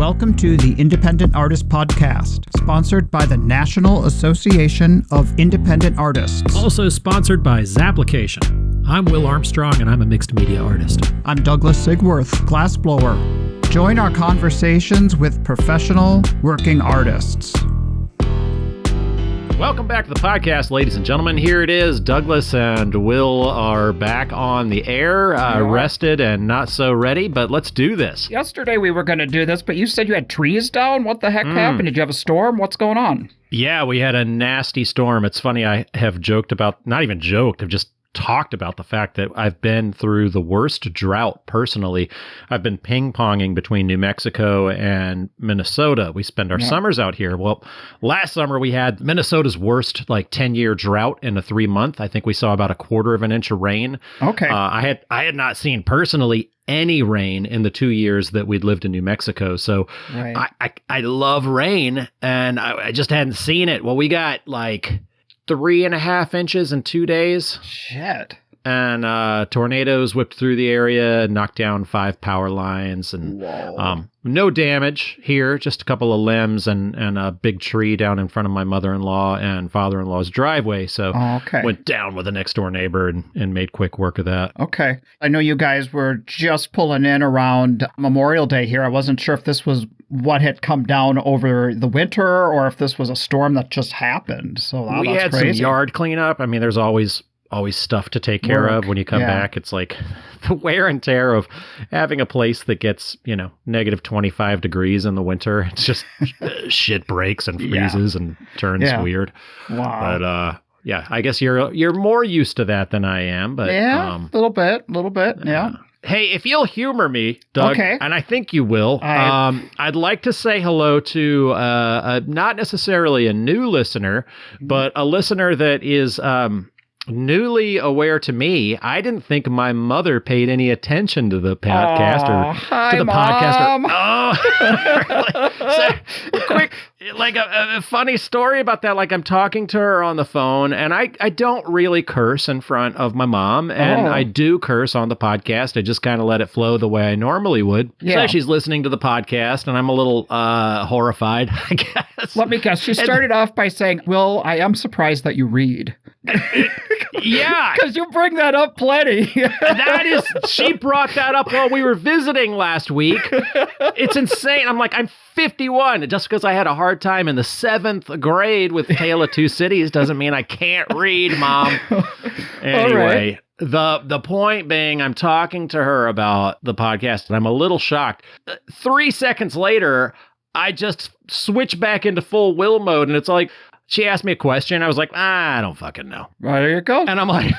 Welcome to the Independent Artist Podcast, sponsored by the National Association of Independent Artists. Also sponsored by Zapplication. I'm Will Armstrong, and I'm a mixed media artist. I'm Douglas Sigworth, glassblower. Join our conversations with professional working artists. Welcome back to the podcast, ladies and gentlemen. Here it is. Douglas and Will are back on the air, rested and not so ready, but let's do this. Yesterday we were going to do this, but you said you had trees down. What the heck happened? Did you have a storm? What's going on? Yeah, we had a nasty storm. It's funny, I have joked about, not even joked, I've just talked about the fact that I've been through the worst drought personally. I've been ping-ponging between New Mexico and Minnesota. We spend our summers out here. Well, last summer we had Minnesota's worst 10-year drought in a 3-month. I think we saw about 1/4 inch of rain. Okay. I had not seen personally any rain in the 2 years that we'd lived in New Mexico. So Right. I love rain, and I just hadn't seen it. Well, we got 3.5 inches in 2 days. Shit. And tornadoes whipped through the area, knocked down 5 power lines, and no damage here, just a couple of limbs and a big tree down in front of my mother-in-law and father-in-law's driveway. So went down with the next door neighbor and made quick work of that. Okay. I know you guys were just pulling in around Memorial Day here. I wasn't sure if this was what had come down over the winter or if this was a storm that just happened. So we had crazy. some yard cleanup. I mean, there's always stuff to take care of when you come back. It's like the wear and tear of having a place that gets, negative 25 degrees in the winter. It's just shit breaks and freezes and turns weird. Wow. But I guess you're more used to that than I am. But a little bit. Yeah. Hey, if you'll humor me, Doug, and I think you will, I'd like to say hello to not necessarily a new listener, but a listener that is newly aware to me. I didn't think my mother paid any attention to the podcast to the Mom. podcast. So, quick, a funny story about that. I'm talking to her on the phone, and I don't really curse in front of my mom, and I do curse on the podcast. I just kind of let it flow the way I normally would. Yeah. So she's listening to the podcast, and I'm a little horrified, I guess. Let me guess. She started off by saying, Will, I am surprised that you read. Yeah. Because you bring that up plenty. She brought that up while we were visiting last week. It's insane. I'm 51. Just because I had a hard time in the 7th grade with Tale of Two Cities doesn't mean I can't read, Mom. Anyway. The point being, I'm talking to her about the podcast, and I'm a little shocked. 3 seconds later, I just switch back into full Will mode, and it's like, she asked me a question. I was like, I don't fucking know. Well, there you go. And I'm like,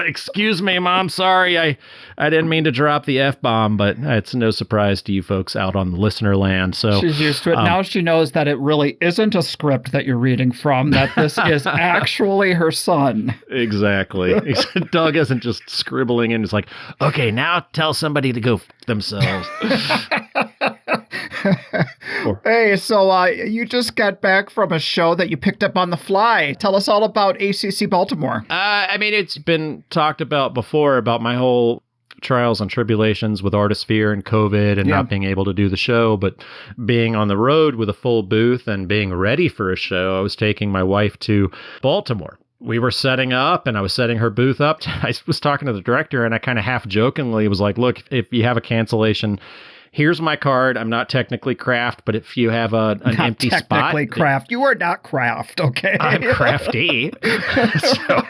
excuse me, Mom. Sorry, I didn't mean to drop the F-bomb, but it's no surprise to you folks out on the listener land. So she's used to it. Now she knows that it really isn't a script that you're reading from, that this is actually her son. Exactly. Doug isn't just scribbling and it's like, okay, now tell somebody to go f*** themselves. Hey, so you just got back from a show that you picked up on the fly. Tell us all about ACC Baltimore. It's been talked about before, about my whole trials and tribulations with Artisphere and COVID and not being able to do the show, but being on the road with a full booth and being ready for a show. I was taking my wife to Baltimore. We were setting up, and I was setting her booth up. I was talking to the director, and I kind of half jokingly was like, look, if you have a cancellation, here's my card. I'm not technically craft, but if you have an empty spot. Technically craft. You are not craft, okay? I'm crafty. So,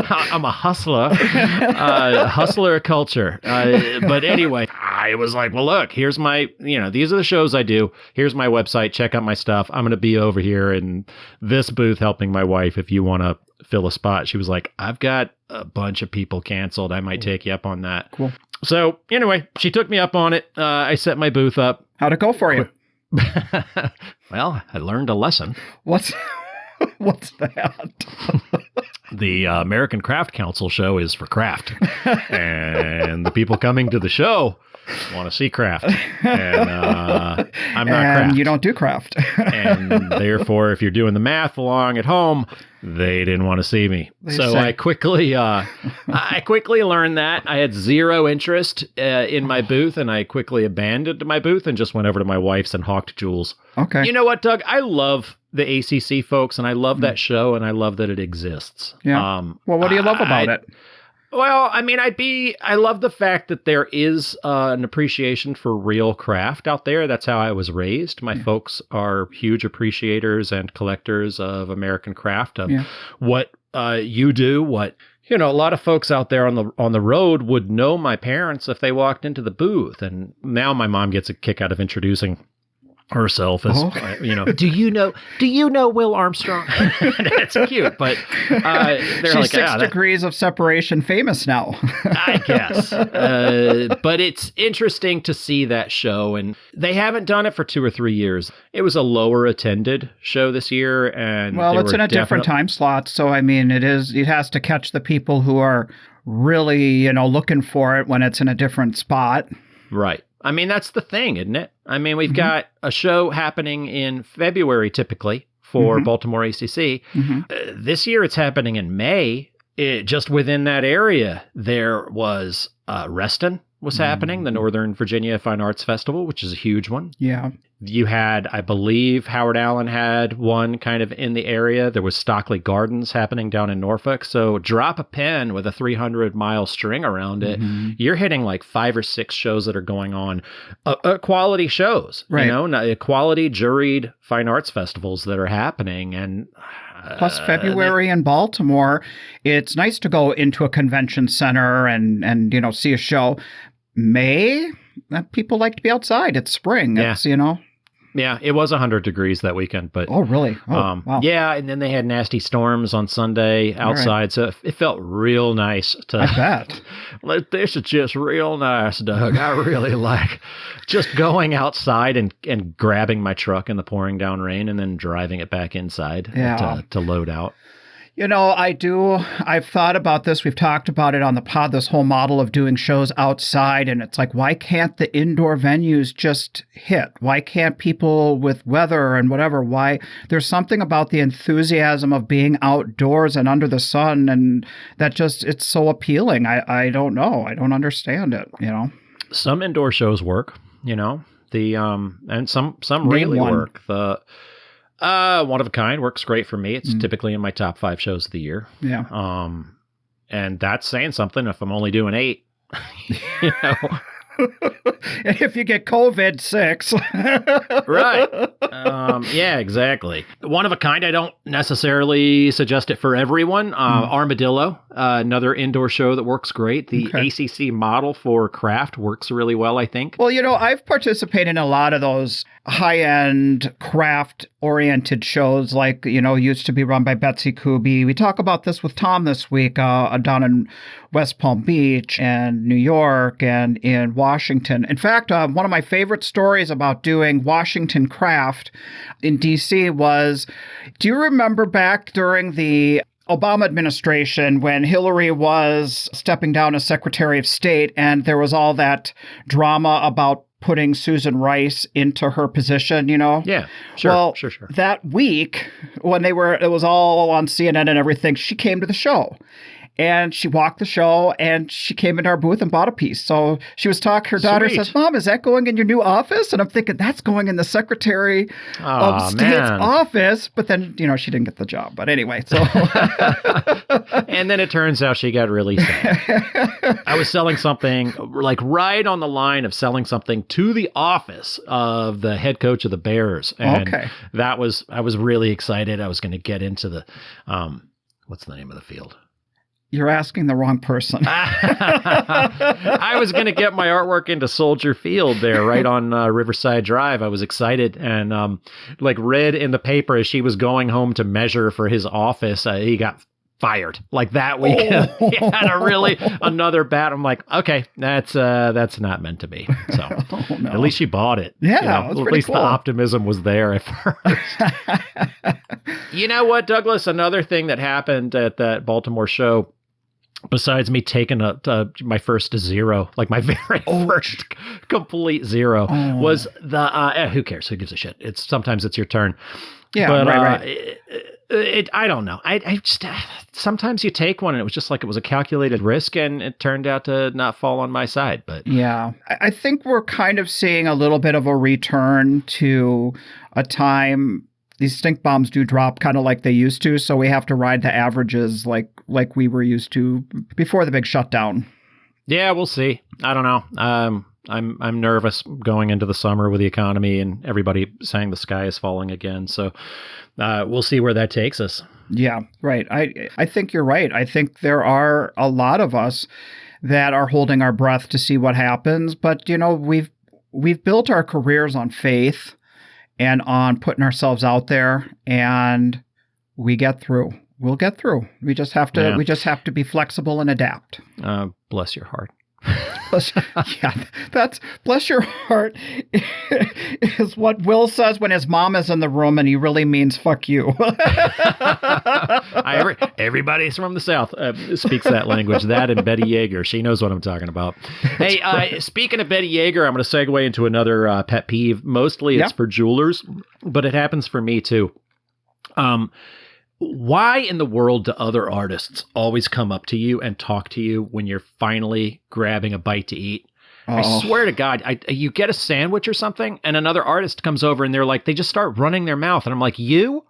I'm a hustler. Hustler culture. But anyway, I was like, well, look, here's my, these are the shows I do. Here's my website. Check out my stuff. I'm going to be over here in this booth helping my wife if you want to fill a spot. She was like, I've got a bunch of people canceled. I might take you up on that. Cool. So anyway, she took me up on it. I set my booth up. How'd it go for you? Well, I learned a lesson. What's that? the American Craft Council show is for craft. And the people coming to the show want to see craft. And I'm not And craft. you don't do craft. And therefore, if you're doing the math along at home, they didn't want to see me. So I quickly learned that. I had zero interest in my booth, and I quickly abandoned my booth and just went over to my wife's and hawked jewels. Okay. You know what, Doug? I love the ACC folks, and I love that show, and I love that it exists. Yeah. Well, what do you love about it? Well, I mean, I love the fact that there is an appreciation for real craft out there. That's how I was raised. My folks are huge appreciators and collectors of American craft, of what you do, what, you know, a lot of folks out there on the road would know my parents if they walked into the booth. And now my mom gets a kick out of introducing herself as, you know, do you know Will Armstrong? That's cute, but they're She's like, 6 degrees of separation famous now. I guess. But it's interesting to see that show, and they haven't done it for 2 or 3 years. It was a lower attended show this year, and well, it's in a different time slot, so I mean, it has to catch the people who are really, you know, looking for it when it's in a different spot. Right. I mean, that's the thing, isn't it? I mean, we've got a show happening in February typically for Baltimore ACC. This year it's happening in May. Just within that area, there was Reston was happening, the Northern Virginia Fine Arts Festival, which is a huge one. Yeah. You had, I believe, Howard Allen had one kind of in the area. There was Stockley Gardens happening down in Norfolk. So drop a pin with a 300-mile string around it. You're hitting like 5 or 6 shows that are going on. Quality shows, right. You know, quality juried fine arts festivals that are happening. And plus February in Baltimore, it's nice to go into a convention center and you know, see a show. May, people like to be outside. It's spring. Yeah. It's, you know. Yeah, it was 100 degrees that weekend, but oh, really? Oh, wow. Yeah, and then they had nasty storms on Sunday outside, right. So it felt real nice to. I bet. This is just real nice, Doug. I really like just going outside and grabbing my truck in the pouring down rain and then driving it back inside to load out. You know, I've thought about this. We've talked about it on the pod, this whole model of doing shows outside. And it's like, why can't the indoor venues just hit? Why can't people with weather and whatever? Why? There's something about the enthusiasm of being outdoors and under the sun. And that just, it's so appealing. I don't know. I don't understand it, you know. Some indoor shows work, you know, and some really work. One of a Kind works great for me. It's typically in my top 5 shows of the year. Yeah. And that's saying something if I'm only doing 8, you know. And if you get COVID, 6. Right. Yeah, exactly. One of a Kind, I don't necessarily suggest it for everyone. Armadillo, another indoor show that works great. The ACC model for craft works really well, I think. Well, you know, I've participated in a lot of those high-end craft-oriented shows, like, you know, used to be run by Betsy Kuby. We talk about this with Tom this week down in West Palm Beach and New York and in Washington. In fact, one of my favorite stories about doing Washington craft in D.C. was, do you remember back during the Obama administration when Hillary was stepping down as Secretary of State and there was all that drama about putting Susan Rice into her position, you know? Yeah, sure, well, sure. That week, when it was all on CNN and everything, she came to the show. And she walked the show, and she came into our booth and bought a piece. So she was talking, her daughter says, Mom, is that going in your new office? And I'm thinking, that's going in the Secretary of State's office. But then, you know, she didn't get the job. But anyway, so. And then it turns out she got really sad. I was selling something, like right on the line of selling something to the office of the head coach of the Bears. And I was really excited. I was going to get into the, what's the name of the field? You're asking the wrong person. I was going to get my artwork into Soldier Field there, right on Riverside Drive. I was excited and read in the paper as she was going home to measure for his office, he got fired like that weekend. He had another bat. I'm like, okay, that's not meant to be. So at least she bought it. Yeah, you know, at least cool. The optimism was there at first. You know what, Douglas? Another thing that happened at that Baltimore show, besides me taking my first zero, like my very first complete zero, was the who cares? Who gives a shit? Sometimes it's your turn. Yeah, but, right. I don't know. I just sometimes you take one and it was just like it was a calculated risk, and it turned out to not fall on my side. But yeah, I think we're kind of seeing a little bit of a return to a time. These stink bombs do drop kind of like they used to, so we have to ride the averages like we were used to before the big shutdown. Yeah, we'll see. I don't know. I'm nervous going into the summer with the economy and everybody saying the sky is falling again. So we'll see where that takes us. Yeah, right. I think you're right. I think there are a lot of us that are holding our breath to see what happens. But, you know, we've built our careers on faith and on putting ourselves out there, and we get through. We'll get through. We just have to. Yeah. We just have to be flexible and adapt. Bless your heart. That's bless your heart is what Will says when his mom is in the room, and he really means fuck you. Everybody from the South speaks that language. That and Betty Yeager, she knows what I'm talking about. Hey, speaking of Betty Yeager, I'm going to segue into another pet peeve. Mostly it's for jewelers, but it happens for me too. Why in the world do other artists always come up to you and talk to you when you're finally grabbing a bite to eat? I swear to God, you get a sandwich or something, and another artist comes over and they just start running their mouth. And I'm like, you're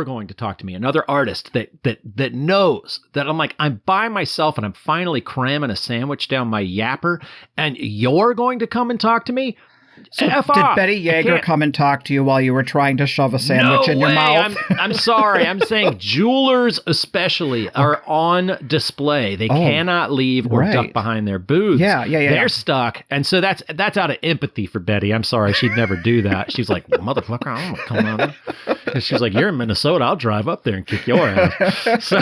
going to talk to me. Another artist that knows that I'm by myself and I'm finally cramming a sandwich down my yapper, and you're going to come and talk to me? So did Betty Yeager come and talk to you while you were trying to shove a sandwich in your mouth? I'm sorry. I'm saying jewelers especially are on display. They cannot leave or duck behind their booths. Yeah. They're stuck. And so that's out of empathy for Betty. I'm sorry. She'd never do that. She's like, motherfucker, I'm going to come on in. She's like, you're in Minnesota. I'll drive up there and kick your ass. So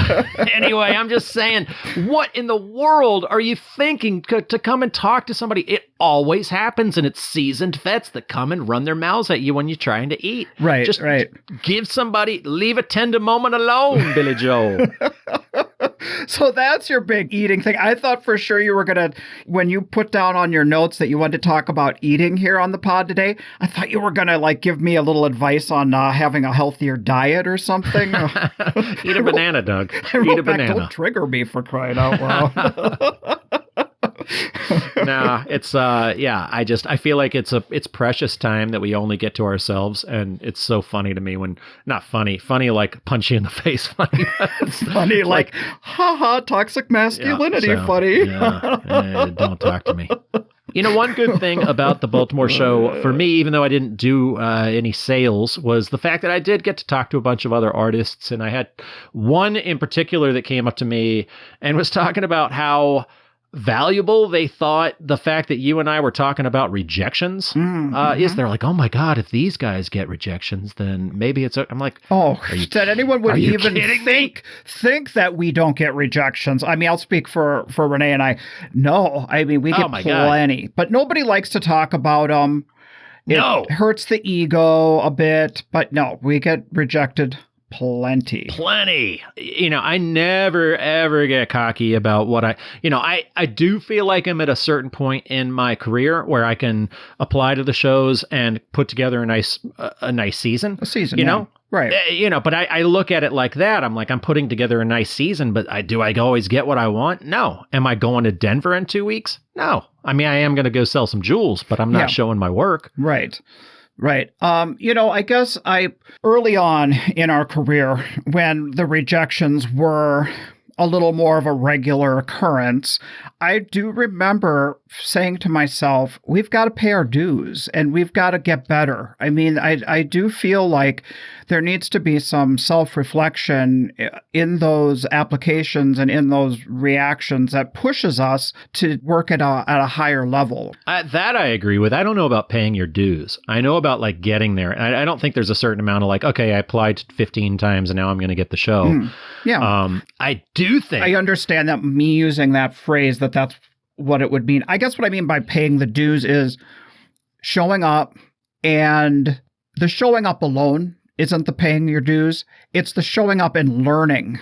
anyway, I'm just saying, what in the world are you thinking to come and talk to somebody? It always happens, and it's seasoned vets that come and run their mouths at you when you're trying to eat. Right, just right. Leave a tender moment alone, Billy Joe. So that's your big eating thing. I thought for sure you were going to, when you put down on your notes that you wanted to talk about eating here on the pod today, I thought you were going to give me a little advice on having a healthier diet or something. Eat a banana, Doug. Eat a banana. Don't trigger me, for crying out loud. No, it's I feel like it's precious time that we only get to ourselves, and it's so funny to me when not funny like punch you in the face funny. It's funny like haha, toxic masculinity funny. Don't talk to me. You know, one good thing about the Baltimore show for me, even though I didn't do any sales, was the fact that I did get to talk to a bunch of other artists, and I had one in particular that came up to me and was talking about how valuable they thought the fact that you and I were talking about rejections is. They're like, oh my God, if these guys get rejections, then maybe it's I'm like, that anyone would even think that we don't get rejections. I mean, I'll speak for Renee and I. No, I mean, we get plenty, God. But nobody likes to talk about it hurts the ego a bit, but no, we get rejected plenty. You know, I never ever get cocky about what I do feel like I'm at a certain point in my career where I can apply to the shows and put together a nice season. A season, you know? Right. But I look at it like that. I'm like, I'm putting together a nice season, but do I always get what I want? No. Am I going to Denver in 2 weeks? No. I mean, I am going to go sell some jewels, but I'm not showing my work. Right. I guess early on in our career, when the rejections were a little more of a regular occurrence, I do remember saying to myself, we've got to pay our dues and we've got to get better. I mean, I do feel like there needs to be some self-reflection in those applications and in those reactions that pushes us to work at a higher level. That I agree with. I don't know about paying your dues. I know about getting there. I don't think there's a certain amount of okay, I applied 15 times and now I'm going to get the show. I do think. I understand that me using that phrase, that's what it would mean. I guess what I mean by paying the dues is showing up, and the showing up alone isn't the paying your dues. It's the showing up and learning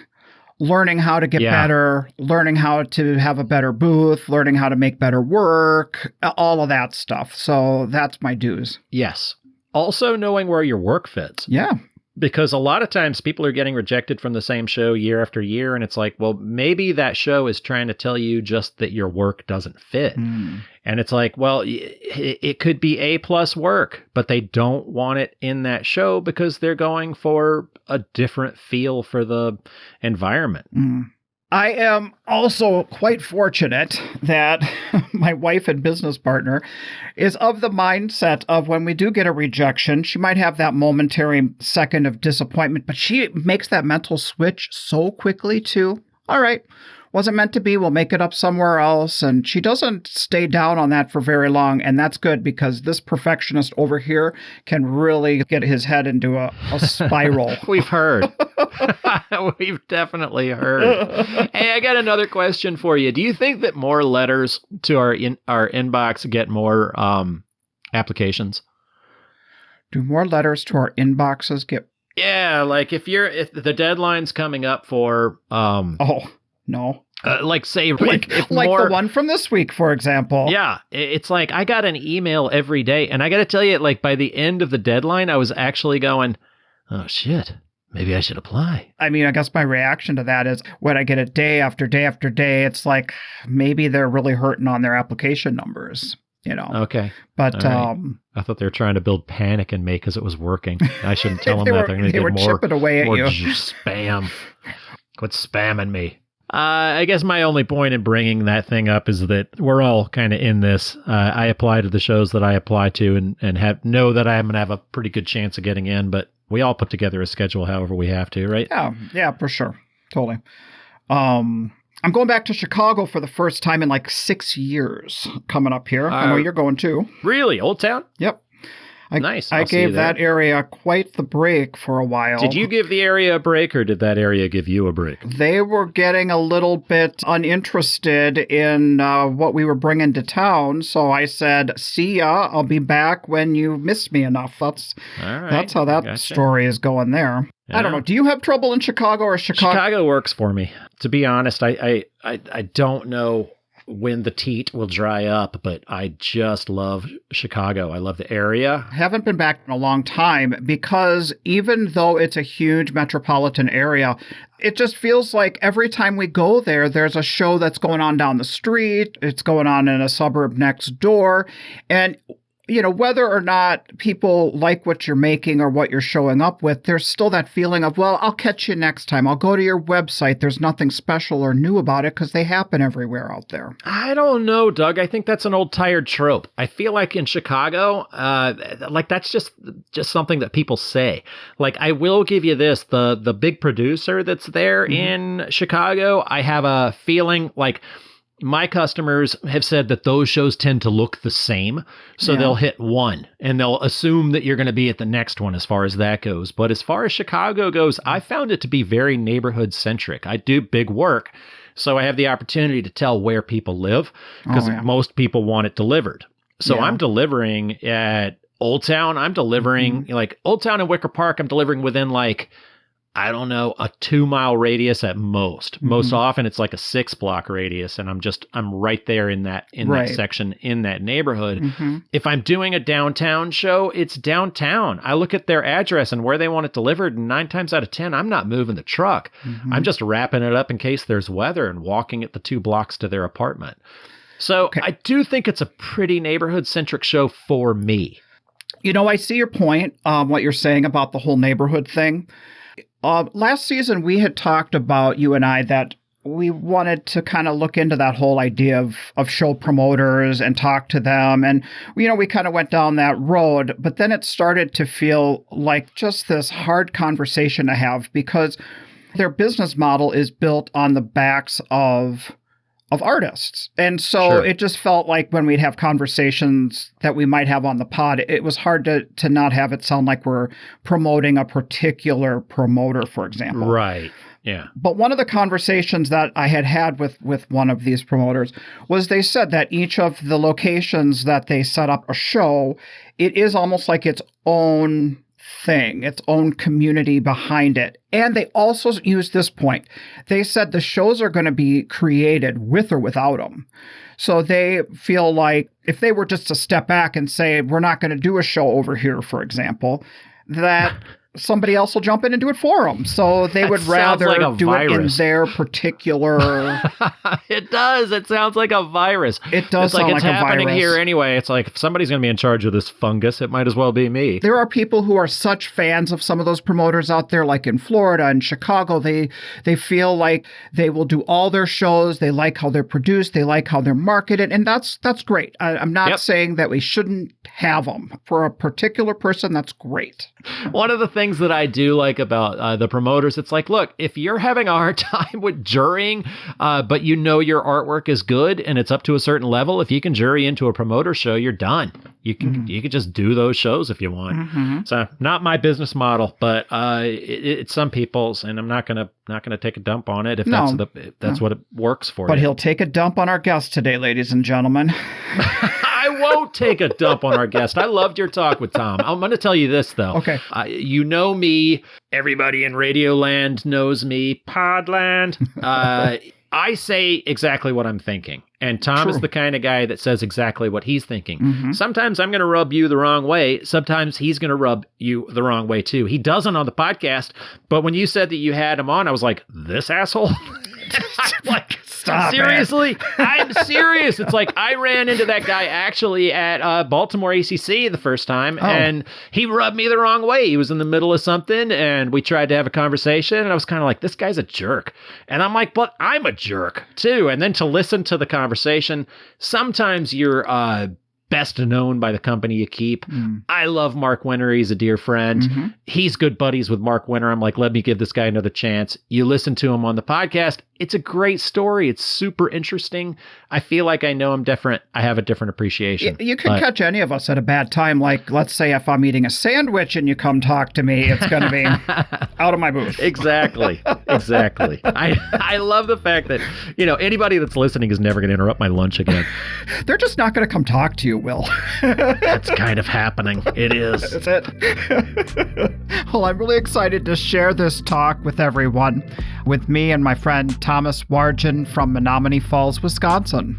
how to get better, learning how to have a better booth, learning how to make better work, all of that stuff. So that's my dues. Yes. Also knowing where your work fits. Yeah. Because a lot of times people are getting rejected from the same show year after year. And it's like, well, maybe that show is trying to tell you just that your work doesn't fit. And it's like, well, it could be A+ work, but they don't want it in that show because they're going for a different feel for the environment. I am also quite fortunate that my wife and business partner is of the mindset of when we do get a rejection, she might have that momentary second of disappointment, but she makes that mental switch so quickly to, all right, wasn't meant to be, we'll make it up somewhere else. And she doesn't stay down on that for very long. And that's good because this perfectionist over here can really get his head into a spiral. We've heard. We've definitely heard. Hey, I got another question for you. Do you think that more letters to our inbox get more applications? Do more letters to our inboxes get? Yeah, like if the deadline's coming up for Oh, no. Like say like the one from this week, for example. Yeah, it's like I got an email every day, and I got to tell you, like by the end of the deadline, I was actually going, "Oh shit, maybe I should apply." I mean, I guess my reaction to that is when I get it day after day after day, it's like maybe they're really hurting on their application numbers, you know. Okay, but right. I thought they were trying to build panic in me because it was working. I shouldn't tell them that. They're going to get more chipping away at you. Spam. Quit spamming me. I guess my only point in bringing that thing up is that we're all kind of in this. I apply to the shows that I apply to and know that I'm going to have a pretty good chance of getting in, but we all put together a schedule however we have to, right? Yeah, for sure. Totally. I'm going back to Chicago for the first time in like 6 years coming up here. I know you're going too. Really? Old Town? Yep. Nice. I gave that area quite the break for a while. Did you give the area a break or did that area give you a break? They were getting a little bit uninterested in what we were bringing to town. So I said, see ya. I'll be back when you missed me enough. That's how that story is going there. Yeah. I don't know. Do you have trouble in Chicago or Chicago works for me. To be honest, I don't know when the teat will dry up, but I just love Chicago. I love the area. I haven't been back in a long time because even though it's a huge metropolitan area, it just feels like every time we go there, there's a show that's going on down the street. It's going on in a suburb next door. And you know, whether or not people like what you're making or what you're showing up with, there's still that feeling of, well, I'll catch you next time. I'll go to your website. There's nothing special or new about it because they happen everywhere out there. I don't know, Doug. I think that's an old tired trope. I feel like in Chicago, like that's just something that people say. Like I will give you this, the big producer that's there in Chicago, I have a feeling like my customers have said that those shows tend to look the same. So they'll hit one and they'll assume that you're going to be at the next one as far as that goes. But as far as Chicago goes, I found it to be very neighborhood centric. I do big work, so I have the opportunity to tell where people live because most people want it delivered. So I'm delivering at Old Town. I'm delivering like Old Town and Wicker Park. I'm delivering within like, I don't know, a 2-mile radius at most. Most often it's like a 6-block radius, and I'm right there in that section in that neighborhood. If I'm doing a downtown show, it's downtown. I look at their address and where they want it delivered, and 9 times out of 10, I'm not moving the truck. I'm just wrapping it up in case there's weather and walking it the 2 blocks to their apartment. So I do think it's a pretty neighborhood-centric show for me. You know, I see your point, what you're saying about the whole neighborhood thing. Last season, we had talked about, you and I, that we wanted to kind of look into that whole idea of show promoters and talk to them. And, you know, we kind of went down that road, but then it started to feel like just this hard conversation to have because their business model is built on the backs of artists. And so it just felt like when we'd have conversations that we might have on the pod, it was hard to not have it sound like we're promoting a particular promoter, for example. Right. Yeah. But one of the conversations that I had with one of these promoters was they said that each of the locations that they set up a show, it is almost like its own thing, its own community behind it. And they also used this point. They said the shows are going to be created with or without them. So they feel like if they were just to step back and say, we're not going to do a show over here, for example, that somebody else will jump in and do it for them. So they would rather do it in their particular... It does. It sounds like a virus. It does sound like a virus. It's happening here anyway. It's like if somebody's going to be in charge of this fungus, it might as well be me. There are people who are such fans of some of those promoters out there, like in Florida and Chicago. They feel like they will do all their shows. They like how they're produced. They like how they're marketed. And that's great. I'm not saying that we shouldn't have them. For a particular person, that's great. One of the things that I do like about the promoters, it's like, look, if you're having a hard time with jurying, but you know your artwork is good and it's up to a certain level, if you can jury into a promoter show, you're done. You can just do those shows if you want. So not my business model, but it's some people's, and I'm not gonna take a dump on it if that's what it works for. But he'll take a dump on our guest today, ladies and gentlemen. I won't take a dump on our guest. I loved your talk with Tom. I'm going to tell you this, though. Okay. You know me. Everybody in Radioland knows me. Podland. I say exactly what I'm thinking. And Tom is the kind of guy that says exactly what he's thinking. Sometimes I'm going to rub you the wrong way. Sometimes he's going to rub you the wrong way, too. He doesn't on the podcast. But when you said that you had him on, I was like, this asshole? I'm like, stop, seriously? I'm serious. It's like I ran into that guy actually at Baltimore ACC the first time, and he rubbed me the wrong way. He was in the middle of something, and we tried to have a conversation, and I was kind of like, this guy's a jerk. And I'm like, but I'm a jerk, too. And then to listen to the conversation, sometimes you're best known by the company you keep. I love Mark Winter. He's a dear friend. He's good buddies with Mark Winter. I'm like, let me give this guy another chance. You listen to him on the podcast. It's a great story. It's super interesting. I feel like I know him different. I have a different appreciation. You can catch any of us at a bad time. Like, let's say if I'm eating a sandwich and you come talk to me, it's going to be out of my booth. Exactly. I love the fact that, anybody that's listening is never going to interrupt my lunch again. They're just not going to come talk to you, Will. That's kind of happening. It is. That's it. Well, I'm really excited to share this talk with everyone, with me and my friend Thomas Wargin from Menominee Falls, Wisconsin.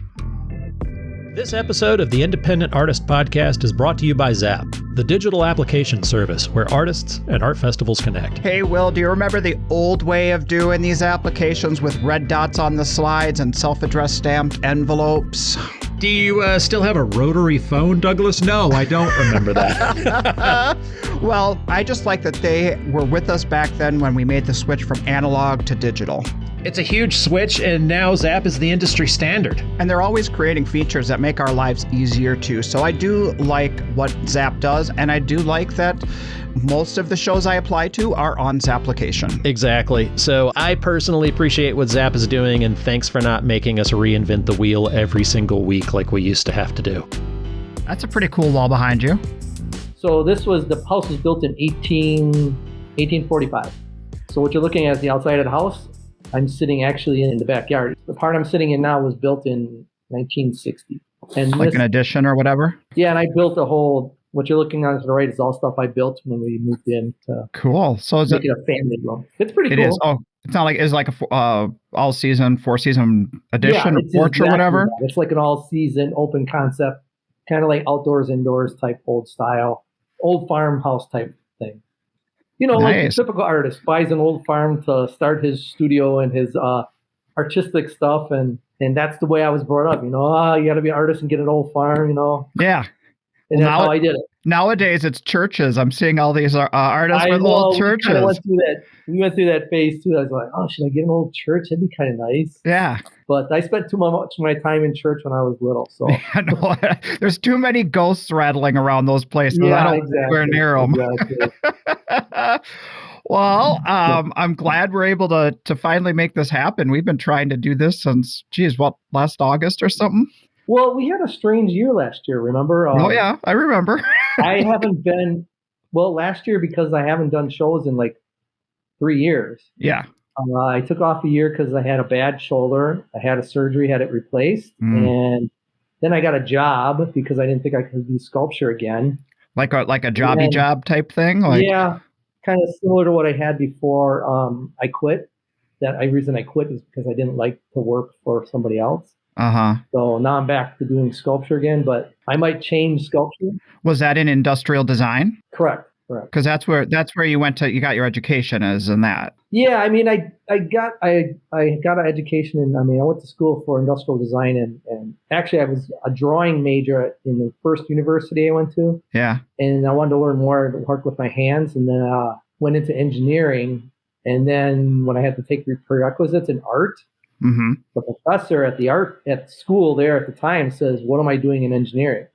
This episode of the Independent Artist Podcast is brought to you by Zap, the digital application service where artists and art festivals connect. Hey, Will, do you remember the old way of doing these applications with red dots on the slides and self-addressed stamped envelopes? Do you still have a rotary phone, Douglas? No, I don't remember that. Well, I just like that they were with us back then when we made the switch from analog to digital. It's a huge switch, and now Zap is the industry standard. And they're always creating features that make our lives easier too. So I do like what Zap does, and I do like that most of the shows I apply to are on Zapplication. Exactly. So I personally appreciate what Zap is doing, and thanks for not making us reinvent the wheel every single week like we used to have to do. That's a pretty cool wall behind you. So the house was built in 1845. So what you're looking at is the outside of the house. I'm sitting actually in the backyard. The part I'm sitting in now was built in 1960. And like an addition or whatever? Yeah, and I built what you're looking on to the right is all stuff I built when we moved in to cool. So is make it a family room. It's pretty cool. It is. Oh, it's not like, it's like a all-season, four-season addition or porch or whatever? That. It's like an all-season open concept, kind of like outdoors, indoors type old style, old farmhouse type thing. Nice. Like a typical artist buys an old farm to start his studio and his artistic stuff, and that's the way I was brought up. You got to be an artist and get an old farm. Yeah, and that's how I did it. Nowadays, it's churches. I'm seeing all these artists with old churches. We went through that phase too. I was like, oh, should I get an old church? That'd be kind of nice. Yeah. But I spent too much of my time in church when I was little. So there's too many ghosts rattling around those places. I don't think we're near them. Exactly. Well, I'm glad we're able to finally make this happen. We've been trying to do this since, last August or something? Well, we had a strange year last year, remember? Oh, yeah, I remember. I haven't been, last year because I haven't done shows in like 3 years. Yeah. I took off a year because I had a bad shoulder. I had a surgery, had it replaced. And then I got a job because I didn't think I could do sculpture again. Like a jobby job type thing? Yeah, kind of similar to what I had before I quit. Reason I quit is because I didn't like to work for somebody else. So now I'm back to doing sculpture again, but I might change sculpture. Was that in industrial design? Correct. Because that's where you got your education is in that. Yeah, I mean, I got an education in. I mean, I went to school for industrial design, and actually, I was a drawing major in the first university I went to. Yeah. And I wanted to learn more to work with my hands, and then went into engineering. And then when I had to take prerequisites in art, the professor at school there at the time says, "What am I doing in engineering?"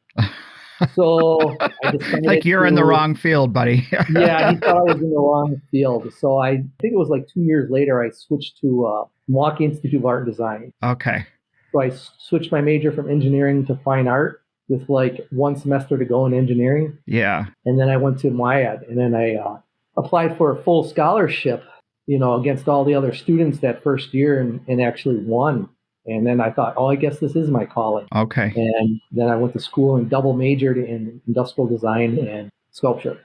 So I decided like you're in the wrong field, buddy. Yeah, he thought I was in the wrong field. So I think it was like 2 years later, I switched to Milwaukee Institute of Art and Design. Okay. So I switched my major from engineering to fine art with like 1 semester to go in engineering. Yeah. And then I went to MIAD, and then I applied for a full scholarship, against all the other students that first year and actually won. And then I thought, I guess this is my calling. Okay. And then I went to school and double majored in industrial design and sculpture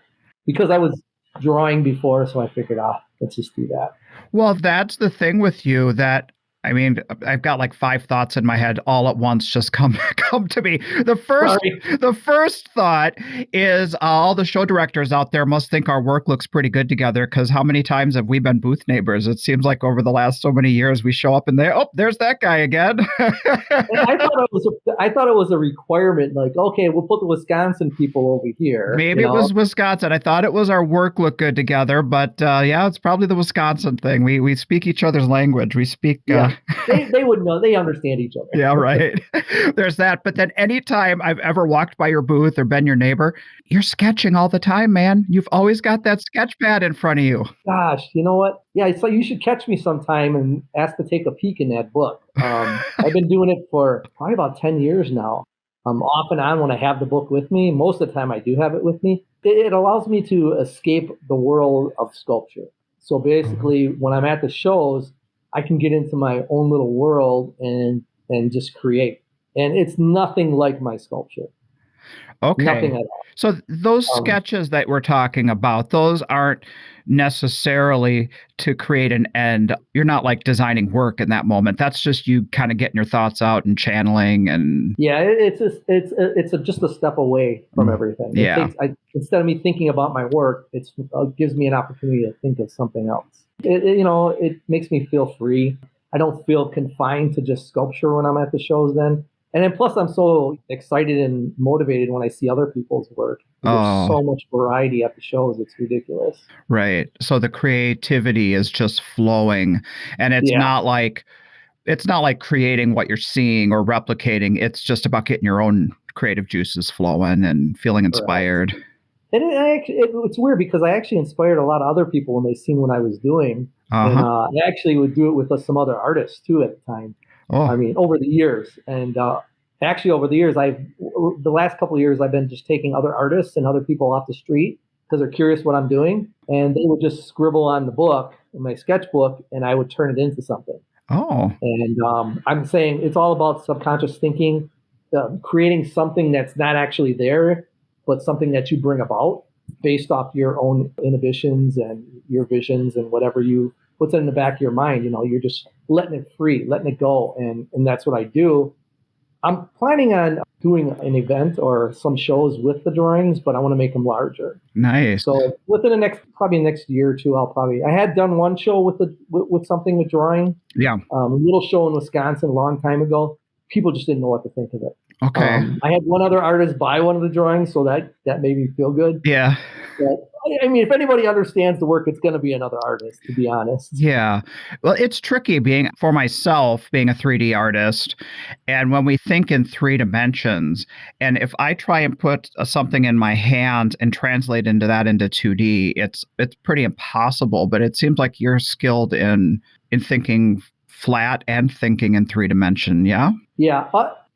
because I was drawing before. So I figured, let's just do that. Well, that's the thing with you that, I mean, I've got like 5 thoughts in my head all at once just come to me. The first thought is all the show directors out there must think our work looks pretty good together, because how many times have we been booth neighbors? It seems like over the last so many years we show up and there's that guy again. I thought it was a requirement. Like, okay, we'll put the Wisconsin people over here. Maybe it was Wisconsin. I thought it was our work looked good together, but yeah, it's probably the Wisconsin thing. We speak each other's language. We speak. They would know. They understand each other. Yeah, right. There's that. But then anytime I've ever walked by your booth or been your neighbor, you're sketching all the time, man. You've always got that sketch pad in front of you. Gosh, you know what? Yeah, so you should catch me sometime and ask to take a peek in that book. I've been doing it for probably about 10 years now. Off and on when I have the book with me. Most of the time I do have it with me. It allows me to escape the world of sculpture. So basically, when I'm at the shows, I can get into my own little world and just create. And it's nothing like my sculpture. Okay. Nothing at all. So those sketches that we're talking about, those aren't necessarily to create an end. You're not like designing work in that moment. That's just you kind of getting your thoughts out and channeling and. Yeah, it's just a step away from everything. Yeah. Instead of me thinking about my work, it gives me an opportunity to think of something else. It makes me feel free. I don't feel confined to just sculpture when I'm at the shows then. And then plus I'm so excited and motivated when I see other people's work. There's so much variety at the shows. It's ridiculous. Right. So the creativity is just flowing, and it's not like creating what you're seeing or replicating. It's just about getting your own creative juices flowing and feeling inspired. Right. And it's weird because I actually inspired a lot of other people when they seen what I was doing. And I actually would do it with some other artists too at the time. I mean, over the years. And actually over the years, the last couple of years, I've been just taking other artists and other people off the street because they're curious what I'm doing. And they would just scribble on the book, in my sketchbook, and I would turn it into something. And I'm saying it's all about subconscious thinking, creating something that's not actually there, but something that you bring about based off your own inhibitions and your visions and what's in the back of your mind. You're just letting it free, letting it go. And that's what I do. I'm planning on doing an event or some shows with the drawings, but I want to make them larger. Nice. So within the next year or two, I had done one show with something with drawing. Yeah. A little show in Wisconsin a long time ago. People just didn't know what to think of it. Okay. I had one other artist buy one of the drawings, so that made me feel good. Yeah. But, I mean, if anybody understands the work, it's going to be another artist, to be honest. Yeah. Well, it's tricky being a 3D artist. And when we think in 3 dimensions, and if I try and put something in my hand and translate into 2D, it's pretty impossible. But it seems like you're skilled in thinking flat and thinking in 3 dimension. Yeah. Yeah.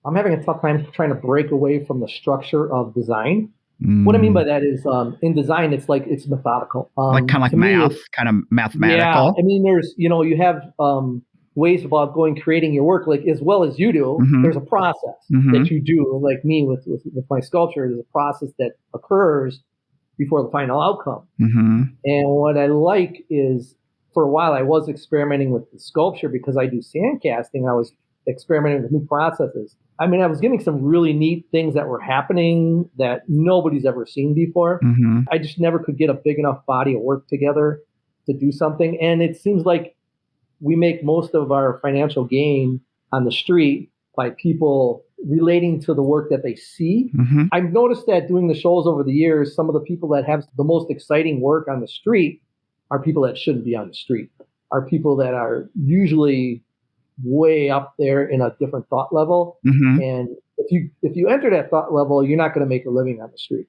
I'm having a tough time trying to break away from the structure of design. What I mean by that is in design, it's methodical. Like kind of like math, kind of mathematical. Yeah, I mean, there's, you have ways about creating your work, like as well as you do. Mm-hmm. There's a process Mm-hmm. that you do, like me with my sculpture. There's a process that occurs before the final outcome. Mm-hmm. And what I like is, for a while, I was experimenting with the sculpture because I do sand casting. I was experimenting with new processes. I mean, I was getting some really neat things that were happening that nobody's ever seen before. Mm-hmm. I just never could get a big enough body of work together to do something. And it seems like we make most of our financial gain on the street by people relating to the work that they see. Mm-hmm. I've noticed that doing the shows over the years, some of the people that have the most exciting work on the street are people that shouldn't be on the street, are people that are usually way up there in a different thought level. Mm-hmm. And if you enter that thought level, you're not going to make a living on the street.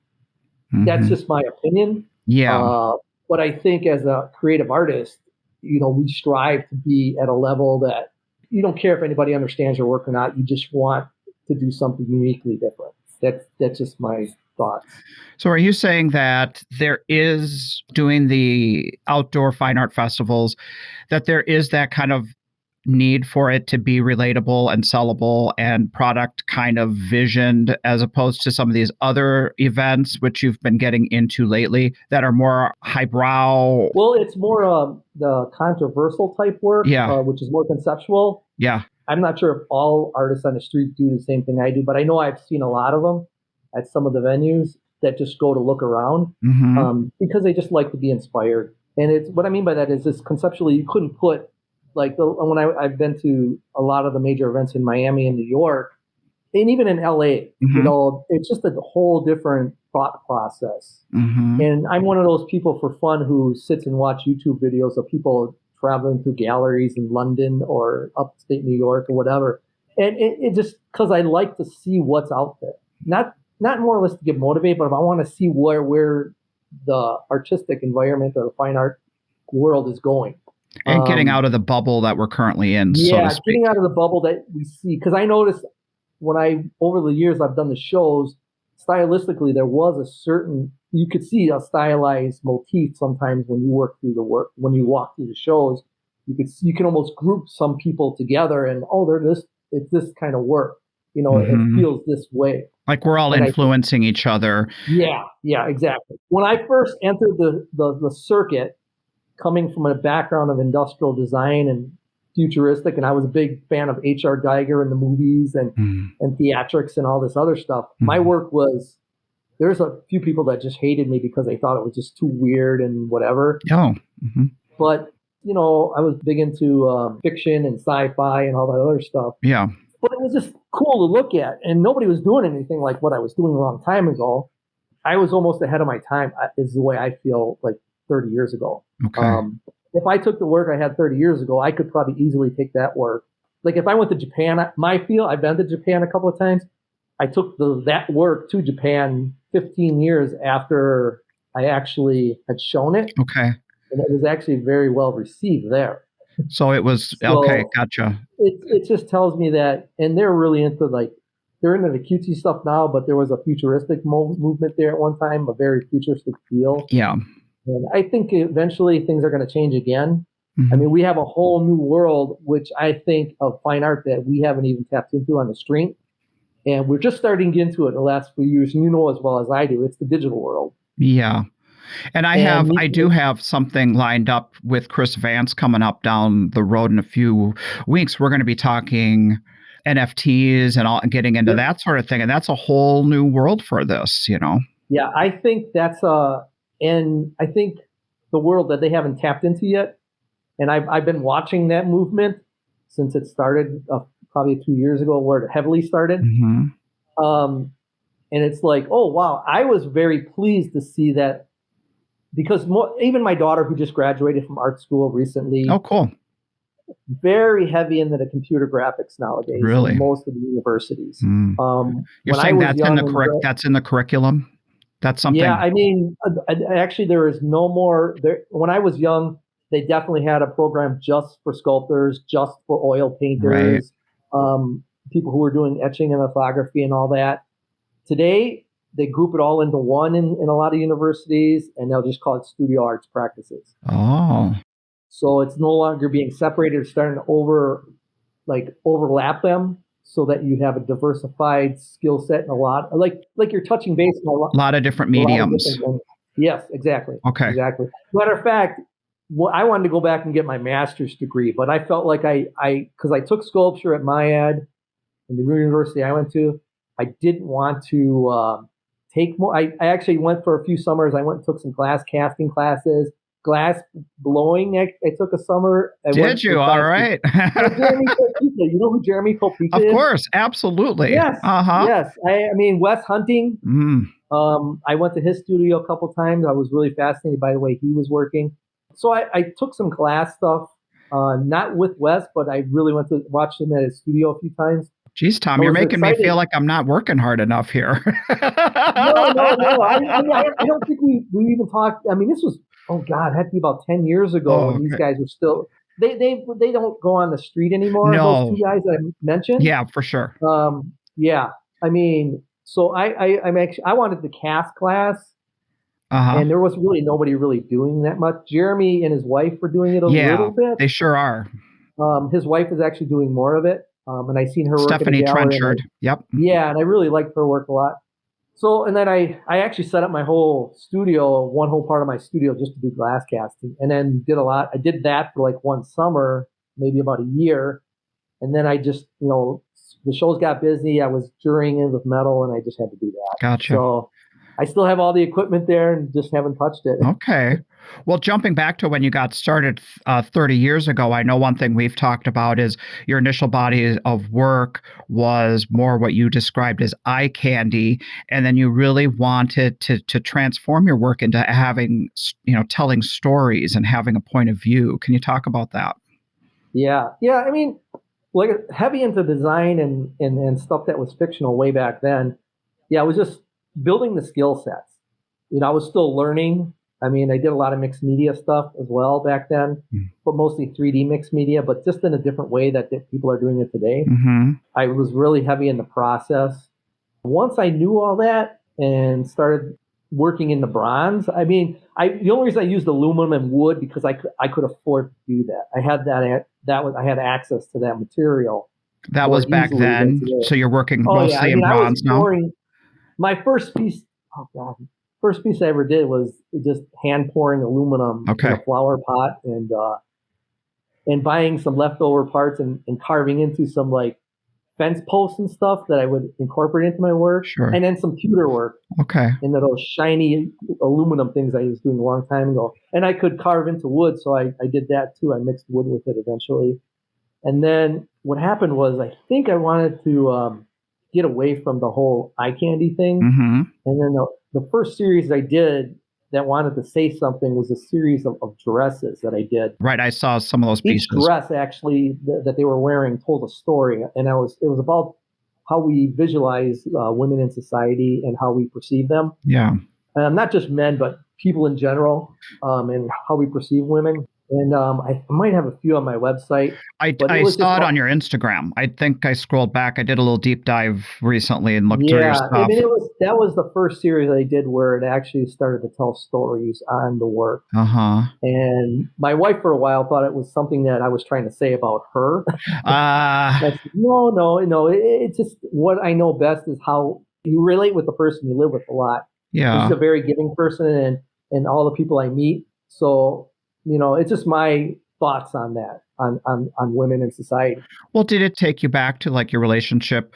Mm-hmm. That's just my opinion. Yeah. But I think as a creative artist, we strive to be at a level that you don't care if anybody understands your work or not. You just want to do something uniquely different. That's just my thoughts. So are you saying that there is, doing the outdoor fine art festivals, that there is that kind of need for it to be relatable and sellable and product kind of visioned, as opposed to some of these other events which you've been getting into lately that are more highbrow? Well, it's more the controversial type work, which is more conceptual. Yeah. I'm not sure if all artists on the street do the same thing I do, but I know I've seen a lot of them at some of the venues that just go to look around because they just like to be inspired. And it's what I mean by that is this conceptually, you couldn't put, like when I've been to a lot of the major events in Miami and New York, and even in LA, it's just a whole different thought process. Mm-hmm. And I'm one of those people for fun who sits and watch YouTube videos of people traveling through galleries in London or upstate New York or whatever. And it just, because I like to see what's out there. Not more or less to get motivated, but if I want to see where the artistic environment or the fine art world is going. And getting out of the bubble that we're currently in, yeah, so to speak. Getting out of the bubble that we see. Because I noticed over the years I've done the shows, stylistically, there was a certain, you could see a stylized motif sometimes when you work through the work, when you walk through the shows. You can almost group some people together and, it's this kind of work. It feels this way. Like we're all influencing each other. Yeah, exactly. When I first entered the circuit, coming from a background of industrial design and futuristic, and I was a big fan of H.R. Geiger and the movies and theatrics and all this other stuff. My work was, there's a few people that just hated me because they thought it was just too weird and whatever. Oh. But, I was big into fiction and sci-fi and all that other stuff. Yeah. But it was just cool to look at, and nobody was doing anything like what I was doing a long time ago. I was almost ahead of my time, is the way I feel, like 30 years ago. Okay. If I took the work I had 30 years ago, I could probably easily take that work. Like if I went to Japan, I've been to Japan a couple of times. I took that work to Japan 15 years after I actually had shown it. Okay. And it was actually very well received there. So it was, okay, gotcha. It just tells me that, and they're really into they're into the cutesy stuff now, but there was a futuristic movement there at one time, a very futuristic feel. Yeah. And I think eventually things are going to change again. Mm-hmm. I mean, we have a whole new world, which I think of fine art that we haven't even tapped into on the street. And we're just starting to get into it in the last few years. And you know as well as I do, it's the digital world. Yeah. And I do have something lined up with Chris Vance coming up down the road in a few weeks. We're going to be talking NFTs and getting into that sort of thing. And that's a whole new world for this, Yeah, I think that's and I think the world that they haven't tapped into yet. And I've been watching that movement since it started probably 2 years ago, where it heavily started. Mm-hmm. And it's like, oh, wow. I was very pleased to see that, because even my daughter, who just graduated from art school recently. Oh, cool. Very heavy into the computer graphics nowadays. Really? In most of the universities. Mm. You're saying that's in the curriculum? That's something. Yeah, I mean, actually, there is no more. When I was young, they definitely had a program just for sculptors, just for oil painters, people who were doing etching and lithography and all that. Today, they group it all into one in a lot of universities, and they'll just call it studio arts practices. Oh. So it's no longer being separated or starting to overlap them so that you have a diversified skill set and a lot like you're touching base on a lot of different mediums. Yes, exactly. Okay. Exactly. Matter of fact, I wanted to go back and get my master's degree, but I felt like because I took sculpture at MIAD in the university I went to, I didn't want to take more. I actually went for a few summers. I went and took some glass casting classes, glass blowing. I took a summer. Did you? All right. Jeremy Colpita. You know who Jeremy Colpita is? Of course. Absolutely. Yes. Uh-huh. Yes. I mean, Wes Hunting. I went to his studio a couple times. I was really fascinated by the way he was working. So I took some glass stuff, not with Wes, but I really went to watch him at his studio a few times. Geez, Tom, you're making me feel like I'm not working hard enough here. No. I don't think we even talked. I mean, this was, it had to be about 10 years ago when these guys were still, they don't go on the street anymore. No. Those two guys that I mentioned. Yeah, for sure. Yeah. I mean, so I wanted the cast class. And there was really nobody really doing that much. Jeremy and his wife were doing it a little bit. They sure are. His wife is actually doing more of it. And I seen her work Stephanie Trenchard. Yep. Yeah, and I really liked her work a lot. So, and then I actually set up my whole studio, one whole part of my studio just to do glass casting. And then did a lot. I did that for like one summer, maybe about a year. And then I just, the shows got busy. I was touring in with metal and I just had to do that. Gotcha. So I still have all the equipment there and just haven't touched it. Okay. Well, jumping back to when you got started 30 years ago, I know one thing we've talked about is your initial body of work was more what you described as eye candy. And then you really wanted to transform your work into having, telling stories and having a point of view. Can you talk about that? Yeah. I mean, like heavy into design and stuff that was fictional way back then. Yeah, I was just building the skill sets. I was still learning. I mean, I did a lot of mixed media stuff as well back then, but mostly 3D mixed media, but just in a different way that people are doing it today. I was really heavy in the process. Once I knew all that and started working in the bronze, I mean, the only reason I used aluminum and wood because I could afford to do that. I had I had access to that material. That was back then. So you're working mostly in bronze now. My first piece I ever did was just hand pouring aluminum in a flower pot and buying some leftover parts and carving into some like fence posts and stuff that I would incorporate into my work. Sure. And then some pewter work. Okay. And those shiny aluminum things I was doing a long time ago. And I could carve into wood, so I did that too. I mixed wood with it eventually. And then what happened was I think I wanted to get away from the whole eye candy thing. And then the first series I did that wanted to say something was a series of dresses that I did. Right, I saw some of those pieces. Each dress actually that they were wearing told a story, and it was about how we visualize women in society and how we perceive them. Yeah, not just men, but people in general, and how we perceive women. And I might have a few on my website. I saw it on your Instagram. I think I scrolled back. I did a little deep dive recently and looked through your stuff. I mean, that was the first series I did where it actually started to tell stories on the work. And my wife for a while thought it was something that I was trying to say about her. No. It's just what I know best is how you relate with the person you live with a lot. Yeah. She's a very giving person and all the people I meet. So, it's just my thoughts on that, on women in society. Well, did it take you back to like your relationship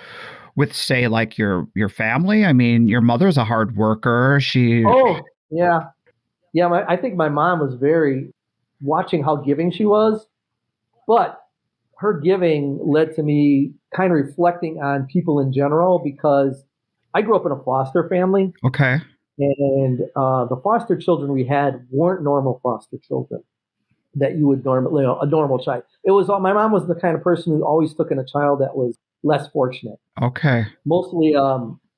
with, say, like your family? I mean, your mother's a hard worker. Oh, yeah. Yeah, I think my mom was very watching how giving she was, but her giving led to me kind of reflecting on people in general because I grew up in a foster family. Okay. And the foster children we had weren't normal foster children that you would normally, a normal child. It was my mom was the kind of person who always took in a child that was less fortunate. Okay. Mostly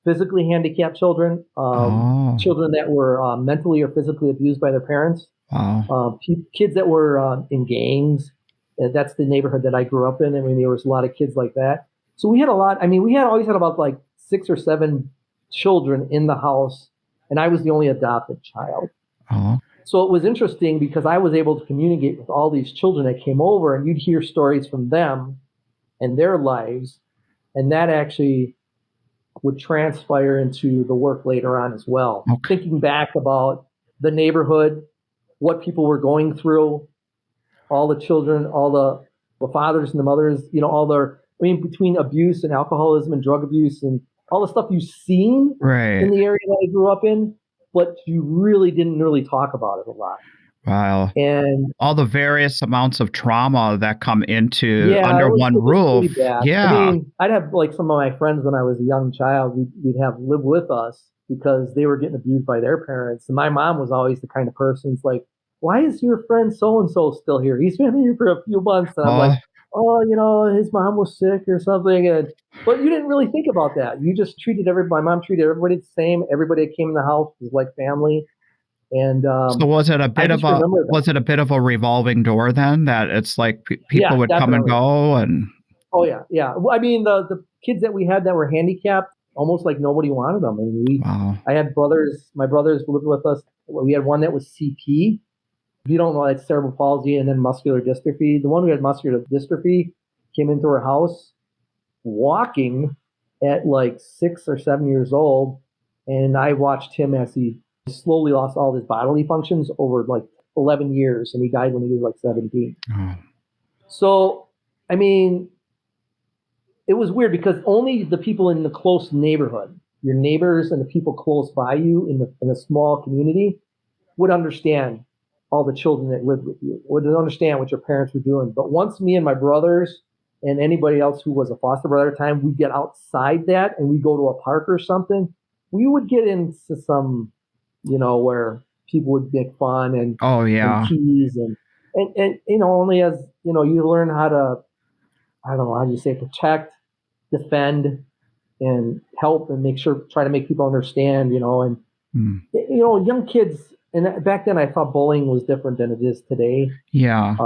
physically handicapped children, children that were mentally or physically abused by their parents. Wow. Kids that were in gangs. That's the neighborhood that I grew up in. I mean, there was a lot of kids like that. So we had a lot. I mean, we always had about like 6 or 7 children in the house. And I was the only adopted child. So it was interesting because I was able to communicate with all these children that came over, and you'd hear stories from them and their lives, and that actually would transpire into the work later on as well. Okay. Thinking back about the neighborhood, what people were going through, all the children, all the fathers and the mothers, between abuse and alcoholism and drug abuse and all the stuff you've seen in the area that I grew up in, but you really didn't really talk about it a lot. Wow. And all the various amounts of trauma that come into under one roof. Yeah. I mean, I'd have like some of my friends when I was a young child, we'd have live with us because they were getting abused by their parents. And my mom was always the kind of person who's like, why is your friend so-and-so still here? He's been here for a few months. And I'm like, his mom was sick or something. But you didn't really think about that. You just my mom treated everybody the same. Everybody that came in the house was like family. And so was it a bit of a revolving door then, that it's like people would come and go? And oh yeah. Well, I mean, the kids that we had that were handicapped, almost like nobody wanted them. I mean, I had brothers. My brothers lived with us. We had one that was CP. If you don't know, that's cerebral palsy and then muscular dystrophy. The one who had muscular dystrophy came into our house walking at like 6 or 7 years old, and I watched him as he slowly lost all his bodily functions over like 11 years, and he died when he was like 17. So, I mean, it was weird because only the people in the close neighborhood, your neighbors and the people close by you in a small community, would understand all the children that lived with you, would understand what your parents were doing. But once me and my brothers and anybody else who was a foster brother at the time, we get outside that and we go to a park or something, we would get into some, where people would make fun and tease and only as, you learn how to, I don't know, how do you say, protect, defend, and help and try to make people understand, and, young kids. And back then I thought bullying was different than it is today. Yeah.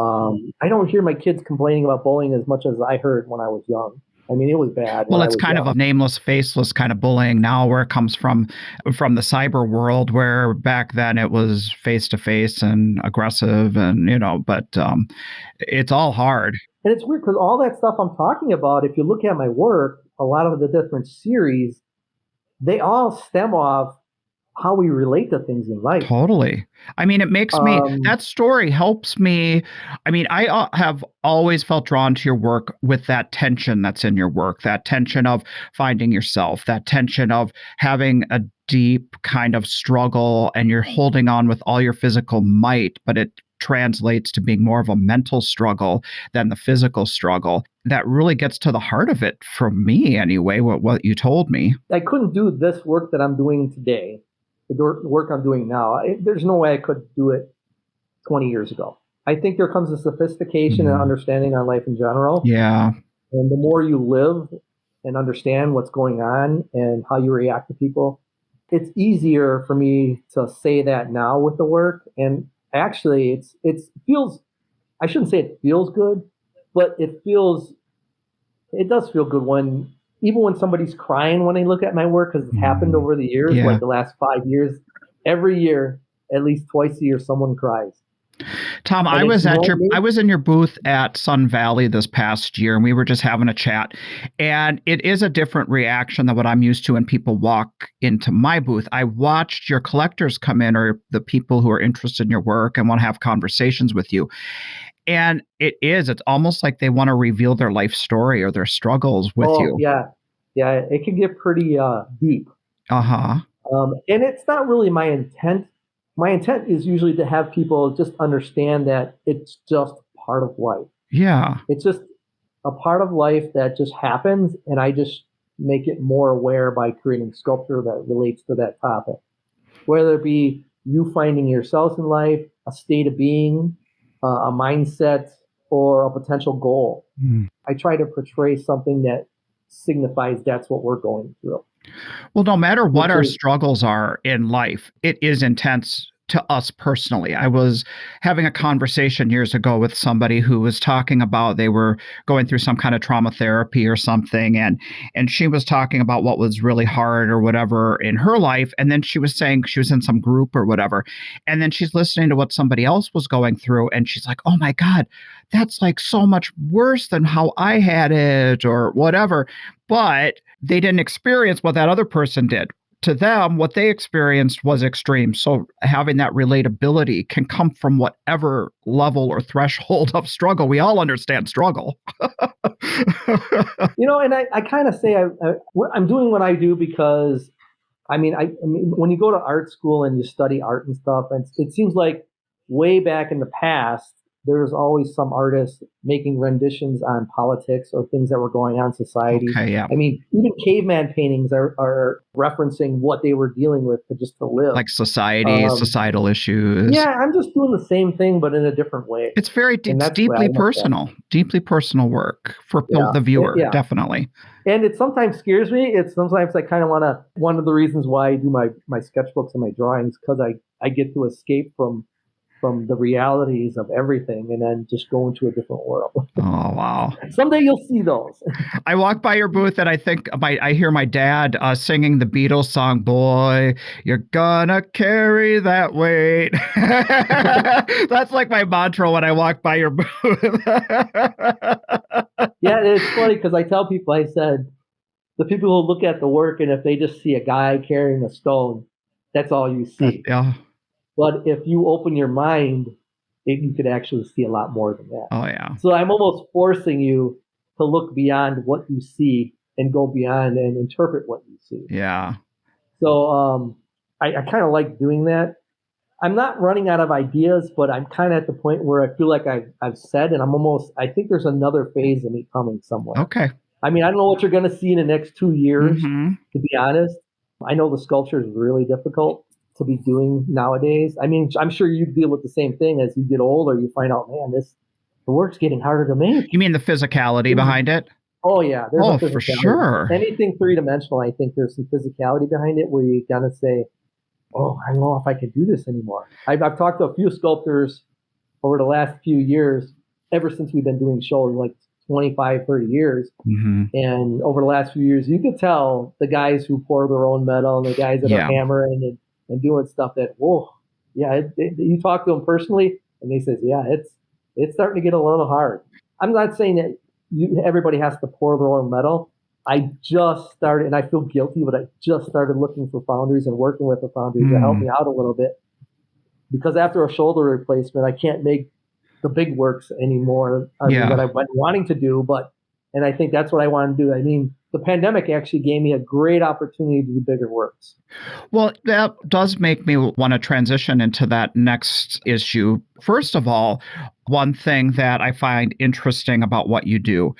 I don't hear my kids complaining about bullying as much as I heard when I was young. I mean, it was bad. Well, it's kind of a nameless, faceless kind of bullying now, where it comes from the cyber world, where back then it was face-to-face and aggressive and, but it's all hard. And it's weird because all that stuff I'm talking about, if you look at my work, a lot of the different series, they all stem off how we relate to things in life. Totally. I mean, it makes me, that story helps me. I mean, I have always felt drawn to your work with that tension that's in your work, that tension of finding yourself, that tension of having a deep kind of struggle and you're holding on with all your physical might, but it translates to being more of a mental struggle than the physical struggle. That really gets to the heart of it for me anyway, what you told me. I couldn't do this work that I'm doing today. The work I'm doing now, there's no way I could do it 20 years ago. I think there comes a sophistication and understanding on life in general. Yeah. And the more you live and understand what's going on and how you react to people, it's easier for me to say that now with the work. And actually, it feels, I shouldn't say it feels good, but it does feel good even when somebody's crying when they look at my work, because it's happened over the years, like the last 5 years, every year, at least twice a year, someone cries. Tom, I was in your booth at Sun Valley this past year, and we were just having a chat. And it is a different reaction than what I'm used to when people walk into my booth. I watched your collectors come in, or the people who are interested in your work and want to have conversations with you. And it's almost like they want to reveal their life story or their struggles with you. Yeah. It can get pretty deep. And it's not really my intent. My intent is usually to have people just understand that it's just part of life. Yeah. It's just a part of life that just happens, and I just make it more aware by creating sculpture that relates to that topic. Whether it be you finding yourself in life, a state of being, a mindset, or a potential goal. I try to portray something that signifies that's what we're going through. Well, no matter what our struggles are in life, it is intense to us personally. I was having a conversation years ago with somebody who was talking about they were going through some kind of trauma therapy or something, and she was talking about what was really hard or whatever in her life, and then she was saying she was in some group or whatever, and then she's listening to what somebody else was going through, and she's like, oh my God, that's like so much worse than how I had it or whatever. But they didn't experience what that other person did. To them, what they experienced was extreme. So having that relatability can come from whatever level or threshold of struggle. We all understand struggle. And I kind of say I'm doing what I do because, I mean, when you go to art school and you study art and stuff, and it seems like way back in the past, there's always some artists making renditions on politics or things that were going on in society. Okay, yeah. I mean, even caveman paintings are referencing what they were dealing with to live. Like societal issues. Yeah, I'm just doing the same thing, but in a different way. It's very deeply personal work for the viewer, definitely. And it sometimes scares me. Sometimes I kind of want to, one of the reasons why I do my sketchbooks and my drawings, because I get to escape from the realities of everything and then just go into a different world. Oh, wow. Someday you'll see those. I walk by your booth and I think I hear my dad singing the Beatles song, "Boy, you're gonna carry that weight." That's like my mantra when I walk by your booth. Yeah, it's funny because I tell people, I said, the people who look at the work and if they just see a guy carrying a stone, that's all you see. Yeah. But if you open your mind, you could actually see a lot more than that. Oh, yeah. So I'm almost forcing you to look beyond what you see and go beyond and interpret what you see. Yeah. So I kind of like doing that. I'm not running out of ideas, but I'm kind of at the point where I feel like I've said, and I think there's another phase of me coming somewhere. Okay. I mean, I don't know what you're going to see in the next 2 years, to be honest. I know the sculpture is really difficult to be doing nowadays. I mean, I'm sure you deal with the same thing as you get older. You find out, man, the work's getting harder to make. You mean the physicality behind it? Oh, yeah. There's for sure. Anything three-dimensional, I think there's some physicality behind it where you gotta say, oh, I don't know if I can do this anymore. I've talked to a few sculptors over the last few years, ever since we've been doing shows, like 25, 30 years. Mm-hmm. And over the last few years, you could tell the guys who pour their own metal and the guys that are hammering and doing stuff that, whoa, yeah, you talk to them personally, and they say, yeah, it's starting to get a little hard. I'm not saying that everybody has to pour their own metal. I just started, and I feel guilty, but I just started looking for foundries and working with the foundries to help me out a little bit. Because after a shoulder replacement, I can't make the big works anymore that I've been wanting to do. And I think that's what I want to do. I mean, the pandemic actually gave me a great opportunity to do bigger works. Well, that does make me want to transition into that next issue. First of all, one thing that I find interesting about what you do,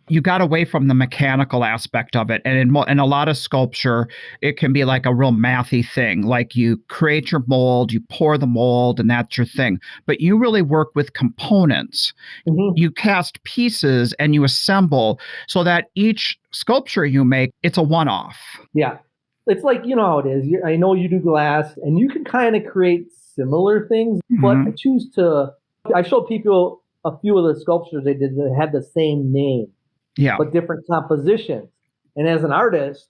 you got away from the mechanical aspect of it. And in a lot of sculpture, it can be like a real mathy thing. Like you create your mold, you pour the mold, and that's your thing. But you really work with components. Mm-hmm. You cast pieces and you assemble so that each sculpture you make, it's a one-off. Yeah. It's like, you know how it is. I know you do glass, and you can kind of create similar things, but I showed people a few of the sculptures they did that had the same name. Yeah. But different compositions. And as an artist,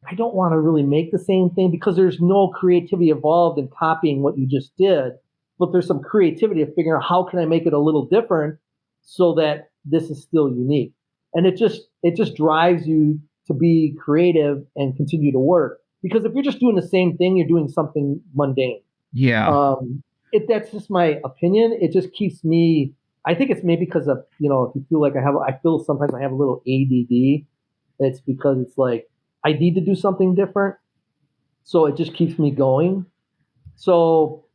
I don't want to really make the same thing because there's no creativity involved in copying what you just did. But there's some creativity of figuring out how can I make it a little different so that this is still unique. And it just drives you to be creative and continue to work. Because if you're just doing the same thing, you're doing something mundane. Yeah. That's just my opinion. It just keeps me. I think it's maybe because of, if you feel like I feel sometimes I have a little ADD. It's because it's like, I need to do something different. So it just keeps me going. So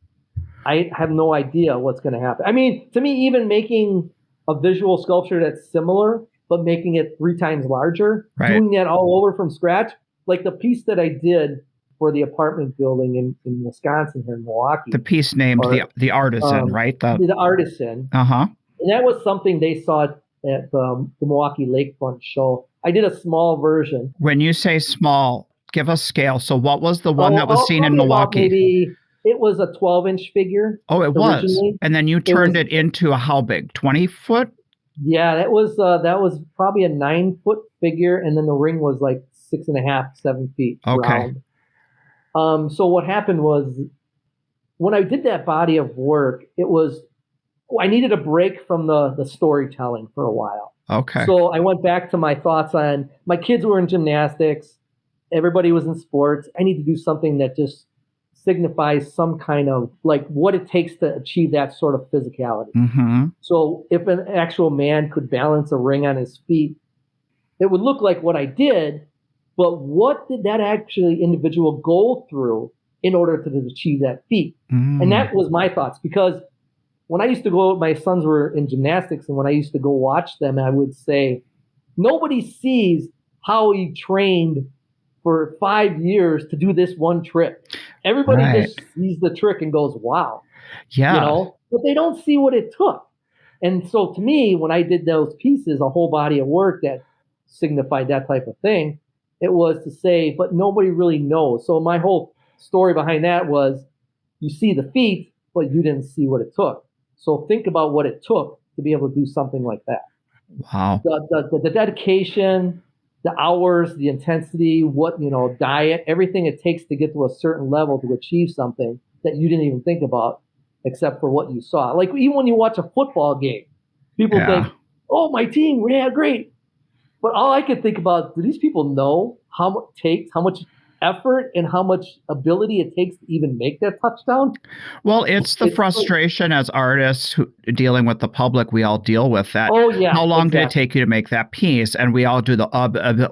I have no idea what's going to happen. I mean, to me, even making a visual sculpture that's similar, but making it 3 times larger, doing that all over from scratch, like the piece that I did for the apartment building in Wisconsin here in Milwaukee. The piece named the Artisan, right? The Artisan. Uh-huh. And that was something they saw at the Milwaukee Lakefront show. I did a small version. When you say small, give us scale. So what was the one that was seen in Milwaukee? Maybe It was a 12-inch figure. Oh, it was. Originally. And then you turned it into a how big? 20 foot? Yeah, that was probably a 9-foot figure, and then the ring was like 6.5, 7 feet round. So what happened was, when I did that body of work, I needed a break from the storytelling for a while. Okay. So I went back to my thoughts on, my kids were in gymnastics, everybody was in sports. I need to do something that just signifies some kind of like what it takes to achieve that sort of physicality. Mm-hmm. So if an actual man could balance a ring on his feet, it would look like what I did, but what did that actually individual go through in order to achieve that feat? And that was my thoughts, because when I used to go, my sons were in gymnastics, and when I used to go watch them, I would say, nobody sees how he trained for 5 years to do this one trick. Everybody just sees the trick and goes, wow. Yeah. But they don't see what it took. And so to me, when I did those pieces, a whole body of work that signified that type of thing, it was to say, but nobody really knows. So my whole story behind that was, you see the feat, but you didn't see what it took. So think about what it took to be able to do something like that. Wow. The dedication, the hours, the intensity, diet, everything it takes to get to a certain level to achieve something that you didn't even think about, except for what you saw. Like even when you watch a football game, people think, oh, my team, yeah, great. But all I could think about, do these people know how much effort and how much ability it takes to even make that touchdown? Well, it's the frustration as artists dealing with the public. We all deal with that. Oh, yeah. How long did it take you to make that piece? And we all do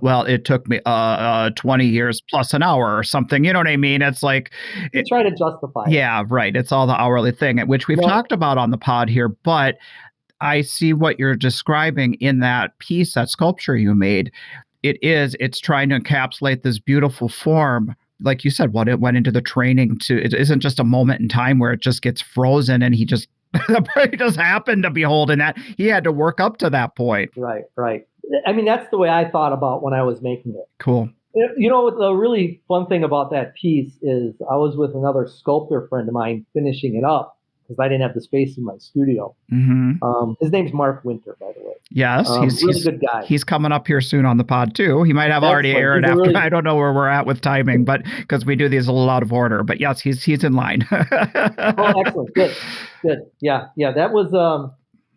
well, it took me 20 years plus an hour or something. You know what I mean? It's like you try to justify it. Yeah, right. It's all the hourly thing, which we've talked about on the pod here. But I see what you're describing in that piece, that sculpture you made. It's trying to encapsulate this beautiful form. Like you said, what it went into the training it isn't just a moment in time where it just gets frozen and he just happened to be holding that. He had to work up to that point. Right. I mean, that's the way I thought about when I was making it. Cool. The really fun thing about that piece is I was with another sculptor friend of mine finishing it up, because I didn't have the space in my studio. Mm-hmm. His name's Mark Winter, by the way. Yes, he's a good guy. He's coming up here soon on the pod too. He might have already aired after. I don't know where we're at with timing, but because we do these a little out of order. But yes, he's in line. Oh, excellent, good. Yeah. That was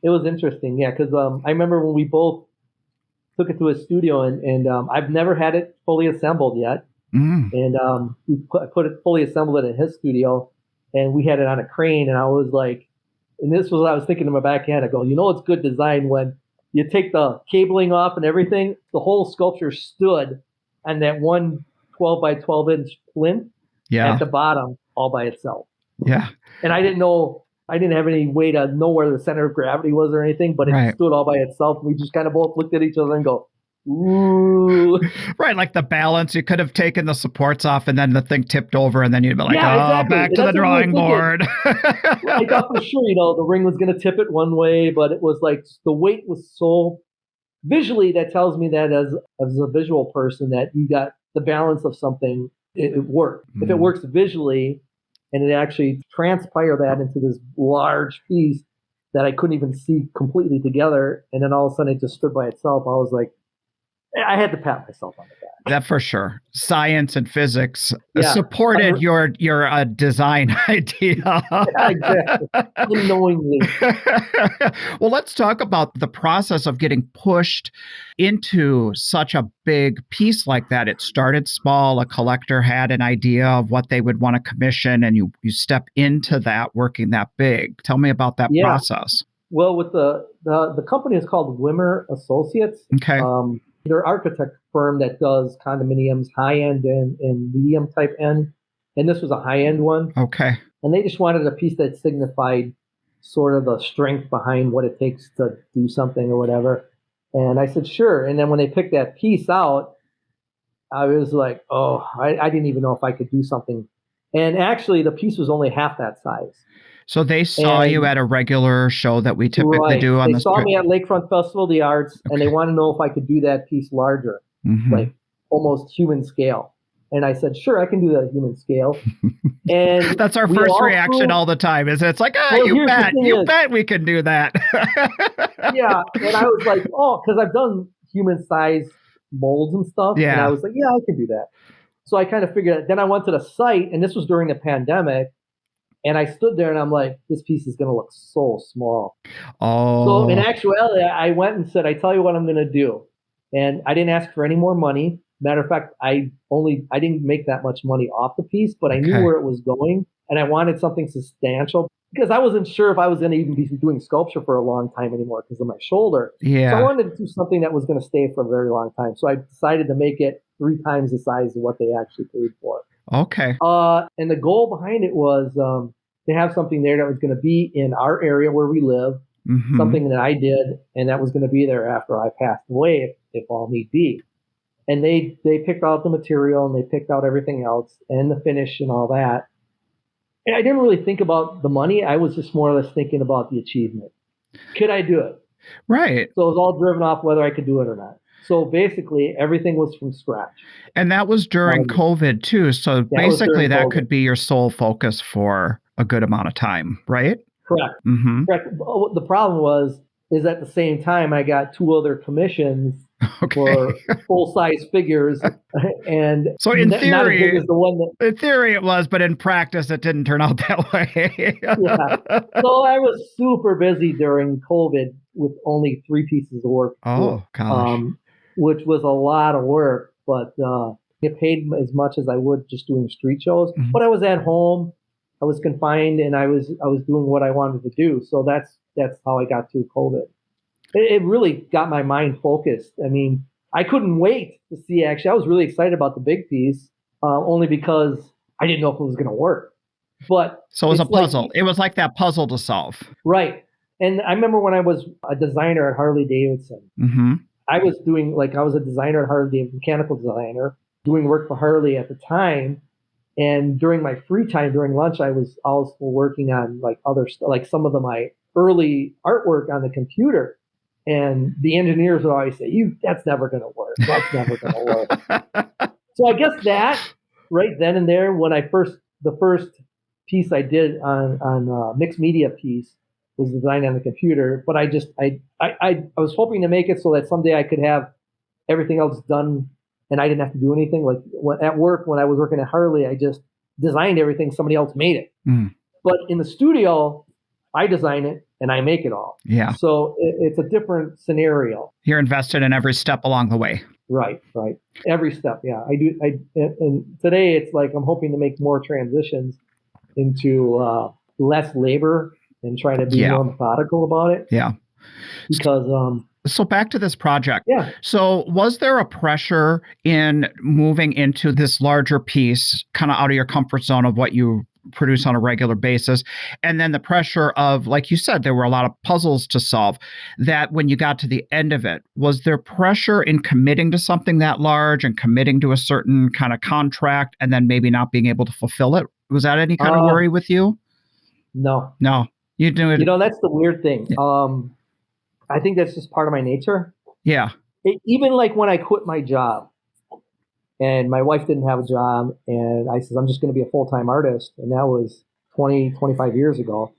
it was interesting. Yeah, because I remember when we both took it to his studio, and I've never had it fully assembled yet, and we put it fully assembled in his studio. And we had it on a crane, and I was like, and this was what I was thinking in my backhand. I go, it's good design when you take the cabling off and everything. The whole sculpture stood on that one 12 by 12 inch plinth at the bottom all by itself. Yeah. And I didn't have any way to know where the center of gravity was or anything, but it stood all by itself. We just kind of both looked at each other and go, ooh. Right, like the balance. You could have taken the supports off and then the thing tipped over, and then you'd be like, exactly. Back to the drawing board. I thought for sure, the ring was going to tip it one way, but it was like the weight was so visually, that tells me that as a visual person, that you got the balance of something, it worked. If it works visually and it actually transpired that into this large piece that I couldn't even see completely together, and then all of a sudden it just stood by itself, I was like, I had to pat myself on the back. That for sure. Science and physics supported your design idea. Yeah, exactly. Unknowingly. Well, let's talk about the process of getting pushed into such a big piece like that. It started small. A collector had an idea of what they would want to commission, and you step into that working that big. Tell me about that process. Well, with the company is called Wimmer Associates. Okay. They're an architect firm that does condominiums, high-end and medium type end. And this was a high-end one. Okay. And they just wanted a piece that signified sort of the strength behind what it takes to do something or whatever. And I said, sure. And then when they picked that piece out, I was like, I didn't even know if I could do something. And actually, the piece was only half that size. So they saw you at a regular show that we typically do on the street. They saw me at Lakefront Festival of the Arts, and they want to know if I could do that piece larger, like almost human scale. And I said, sure, I can do that at human scale. And that's our first reaction all the time. It's like, you bet we can do that. Yeah. And I was like, oh, because I've done human size molds and stuff. Yeah. And I was like, yeah, I can do that. So I kind of figured it. Then I went to the site, and this was during the pandemic. And I stood there and I'm like, this piece is going to look so small. Oh. So in actuality, I went and said, I tell you what I'm going to do. And I didn't ask for any more money. Matter of fact, I didn't make that much money off the piece, but I knew where it was going. And I wanted something substantial because I wasn't sure if I was going to even be doing sculpture for a long time anymore because of my shoulder. Yeah. So I wanted to do something that was going to stay for a very long time. So I decided to make it 3 times the size of what they actually paid for. Okay. And the goal behind it was to have something there that was going to be in our area where we live, something that I did, and that was going to be there after I passed away, if all need be. And they picked out the material, and they picked out everything else, and the finish and all that. And I didn't really think about the money. I was just more or less thinking about the achievement. Could I do it? Right. So it was all driven off whether I could do it or not. So basically, everything was from scratch. And that was during COVID, too. So basically, that could be your sole focus for a good amount of time, right? Correct. Correct. The problem is at the same time, I got 2 other commissions for full-size figures. And so in theory, not as big as the one that, in theory it was, but in practice, it didn't turn out that way. Yeah. So I was super busy during COVID with only 3 pieces of work. Oh, gosh. Which was a lot of work, but get paid as much as I would just doing street shows. But I was at home, I was confined, and I was doing what I wanted to do. So that's how I got through COVID. It really got my mind focused. I mean, I couldn't wait to see. Actually, I was really excited about the big piece, only because I didn't know if it was going to work. But so it was a puzzle. It was like that puzzle to solve, right? And I remember when I was a designer at Harley Davidson. I was a designer at Harley Davidson, mechanical designer, doing work for Harley at the time. And during my free time, during lunch, I was also working on like other stuff, like some of my early artwork on the computer. And the engineers would always say, that's never going to work. That's never going to work. So I guess that right then and there, when the first piece I did on mixed media piece, was designed on the computer, but I was hoping to make it so that someday I could have everything else done and I didn't have to do anything. Like at work, when I was working at Harley, I just designed everything. Somebody else made it. But in the studio, I design it and I make it all. Yeah. So it's a different scenario. You're invested in every step along the way. Right. Every step. Yeah, I do. And today it's like I'm hoping to make more transitions into less labor and try to be more methodical about it. Yeah. Because so back to this project. Yeah. So was there a pressure in moving into this larger piece, kind of out of your comfort zone of what you produce on a regular basis? And then the pressure of, like you said, there were a lot of puzzles to solve, that when you got to the end of it, was there pressure in committing to something that large and committing to a certain kind of contract and then maybe not being able to fulfill it? Was that any kind of worry with you? No. You do it. That's the weird thing. I think that's just part of my nature. Yeah. Even like when I quit my job and my wife didn't have a job and I said, I'm just going to be a full-time artist. And that was 20, 25 years ago.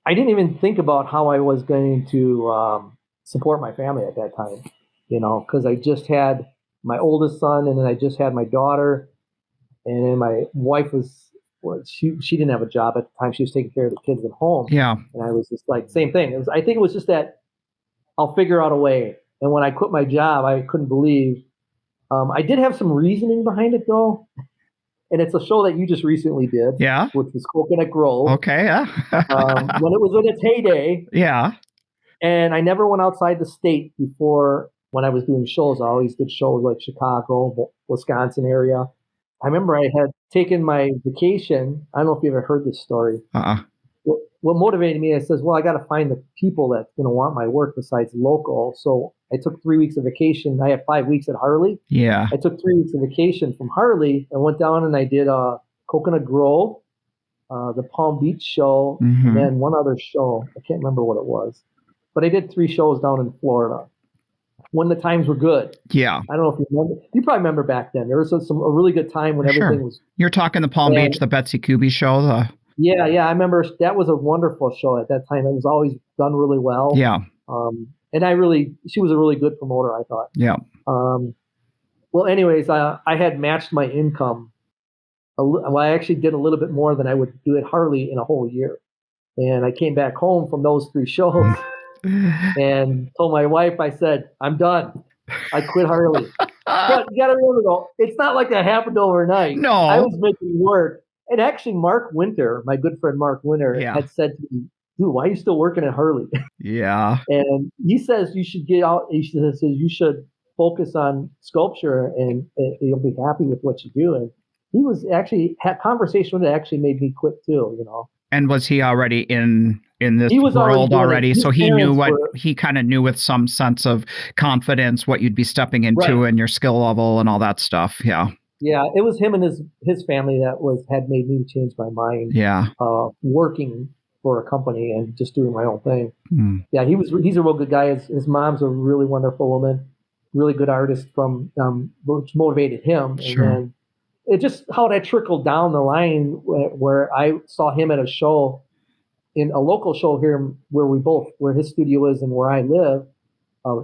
I didn't even think about how I was going to support my family at that time, because I just had my oldest son and then I just had my daughter. And then my wife she didn't have a job at the time. She was taking care of the kids at home. Yeah. And I was just like, same thing. I think it was just that I'll figure out a way. And when I quit my job, I couldn't believe. I did have some reasoning behind it, though. And it's a show that you just recently did. Yeah. Which was Coconut Grove. Okay, yeah. When it was in its heyday. Yeah. And I never went outside the state before when I was doing shows. I always did shows like Chicago, Wisconsin area. I remember I had taken my vacation. I don't know if you ever heard this story. What motivated me, I says, well, I got to find the people that's going to want my work besides local. So I took 3 weeks of vacation. I had 5 weeks at Harley. Yeah. I took 3 weeks of vacation from Harley and went down and I did Coconut Grove, the Palm Beach show, and then one other show. I can't remember what it was. But I did 3 shows down in Florida. when the times were good. Yeah. I don't know if you remember. You probably remember back then. There was a really good time when everything was. You're talking the Palm Beach, the Betsy Kuby show. Yeah. I remember that was a wonderful show at that time. It was always done really well. Yeah. And she was a really good promoter, I thought. Yeah. Well, anyways, I had matched my income. Well, I actually did a little bit more than I would do at Harley in a whole year. And I came back home from those 3 shows and told my wife, I said, I'm done. I quit Harley. But you got to remember, though, it's not like that happened overnight. No. I was making work. And actually, Mark Winter, my good friend Mark Winter, had said to me, dude, why are you still working at Harley? Yeah. And he says you should get out. He says you should focus on sculpture and you'll be happy with what you do. And he was actually had conversation that actually made me quit too, you know. And was he already in this he was world already? So he knew he kind of knew with some sense of confidence what you'd be stepping into and your skill level and all that stuff. Yeah. Yeah, it was him and his family that had made me change my mind. Yeah. Working for a company and just doing my own thing. Yeah, he's a real good guy. His mom's a really wonderful woman, really good artist which motivated him. Sure. And then it just how that trickled down the line where I saw him at a show, in a local show here where his studio is and where I live,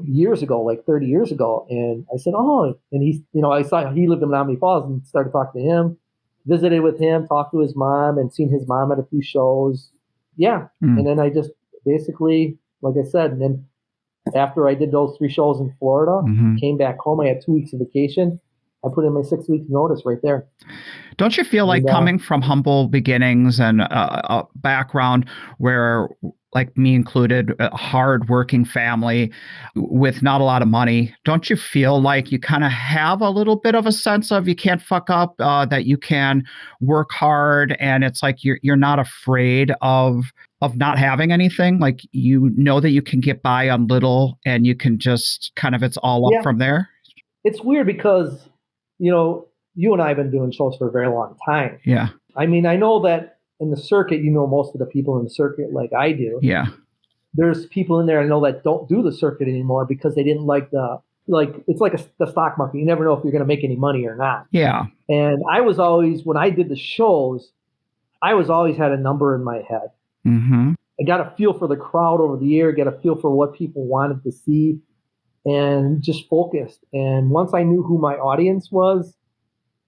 years ago, like 30 years ago. And I said, oh, and he's, I saw he lived in Menominee Falls and started talking to him, visited with him, talked to his mom and seen his mom at a few shows. Yeah. And then I just basically, like I said, and then after I did those 3 shows in Florida, came back home, I had 2 weeks of vacation. I put in my 6 weeks notice right there. Don't you feel like coming from humble beginnings and a background where, like me included, a hard-working family with not a lot of money, don't you feel like you kind of have a little bit of a sense of you can't fuck up, that you can work hard, and it's like you're not afraid of not having anything? Like, you know that you can get by on little and you can just kind of, it's all up from there? It's weird because, you and I have been doing shows for a very long time. Yeah. I mean, I know that in the circuit, most of the people in the circuit like I do. Yeah. There's people in there I know that don't do the circuit anymore because they didn't like it's like the stock market. You never know if you're going to make any money or not. Yeah. And I was always, when I did the shows, I was always had a number in my head. I got a feel for the crowd over the year, got a feel for what people wanted to see, and just focused. And once I knew who my audience was,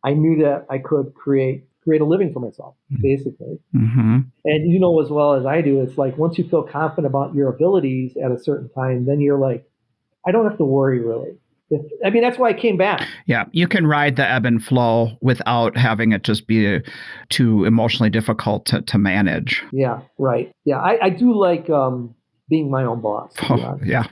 I knew that I could create a living for myself, basically. And as well as I do, it's like once you feel confident about your abilities at a certain time, then you're like, I don't have to worry really. That's why I came back. Yeah, you can ride the ebb and flow without having it just be too emotionally difficult to manage. Yeah, right. Yeah, I do like being my own boss. Yeah.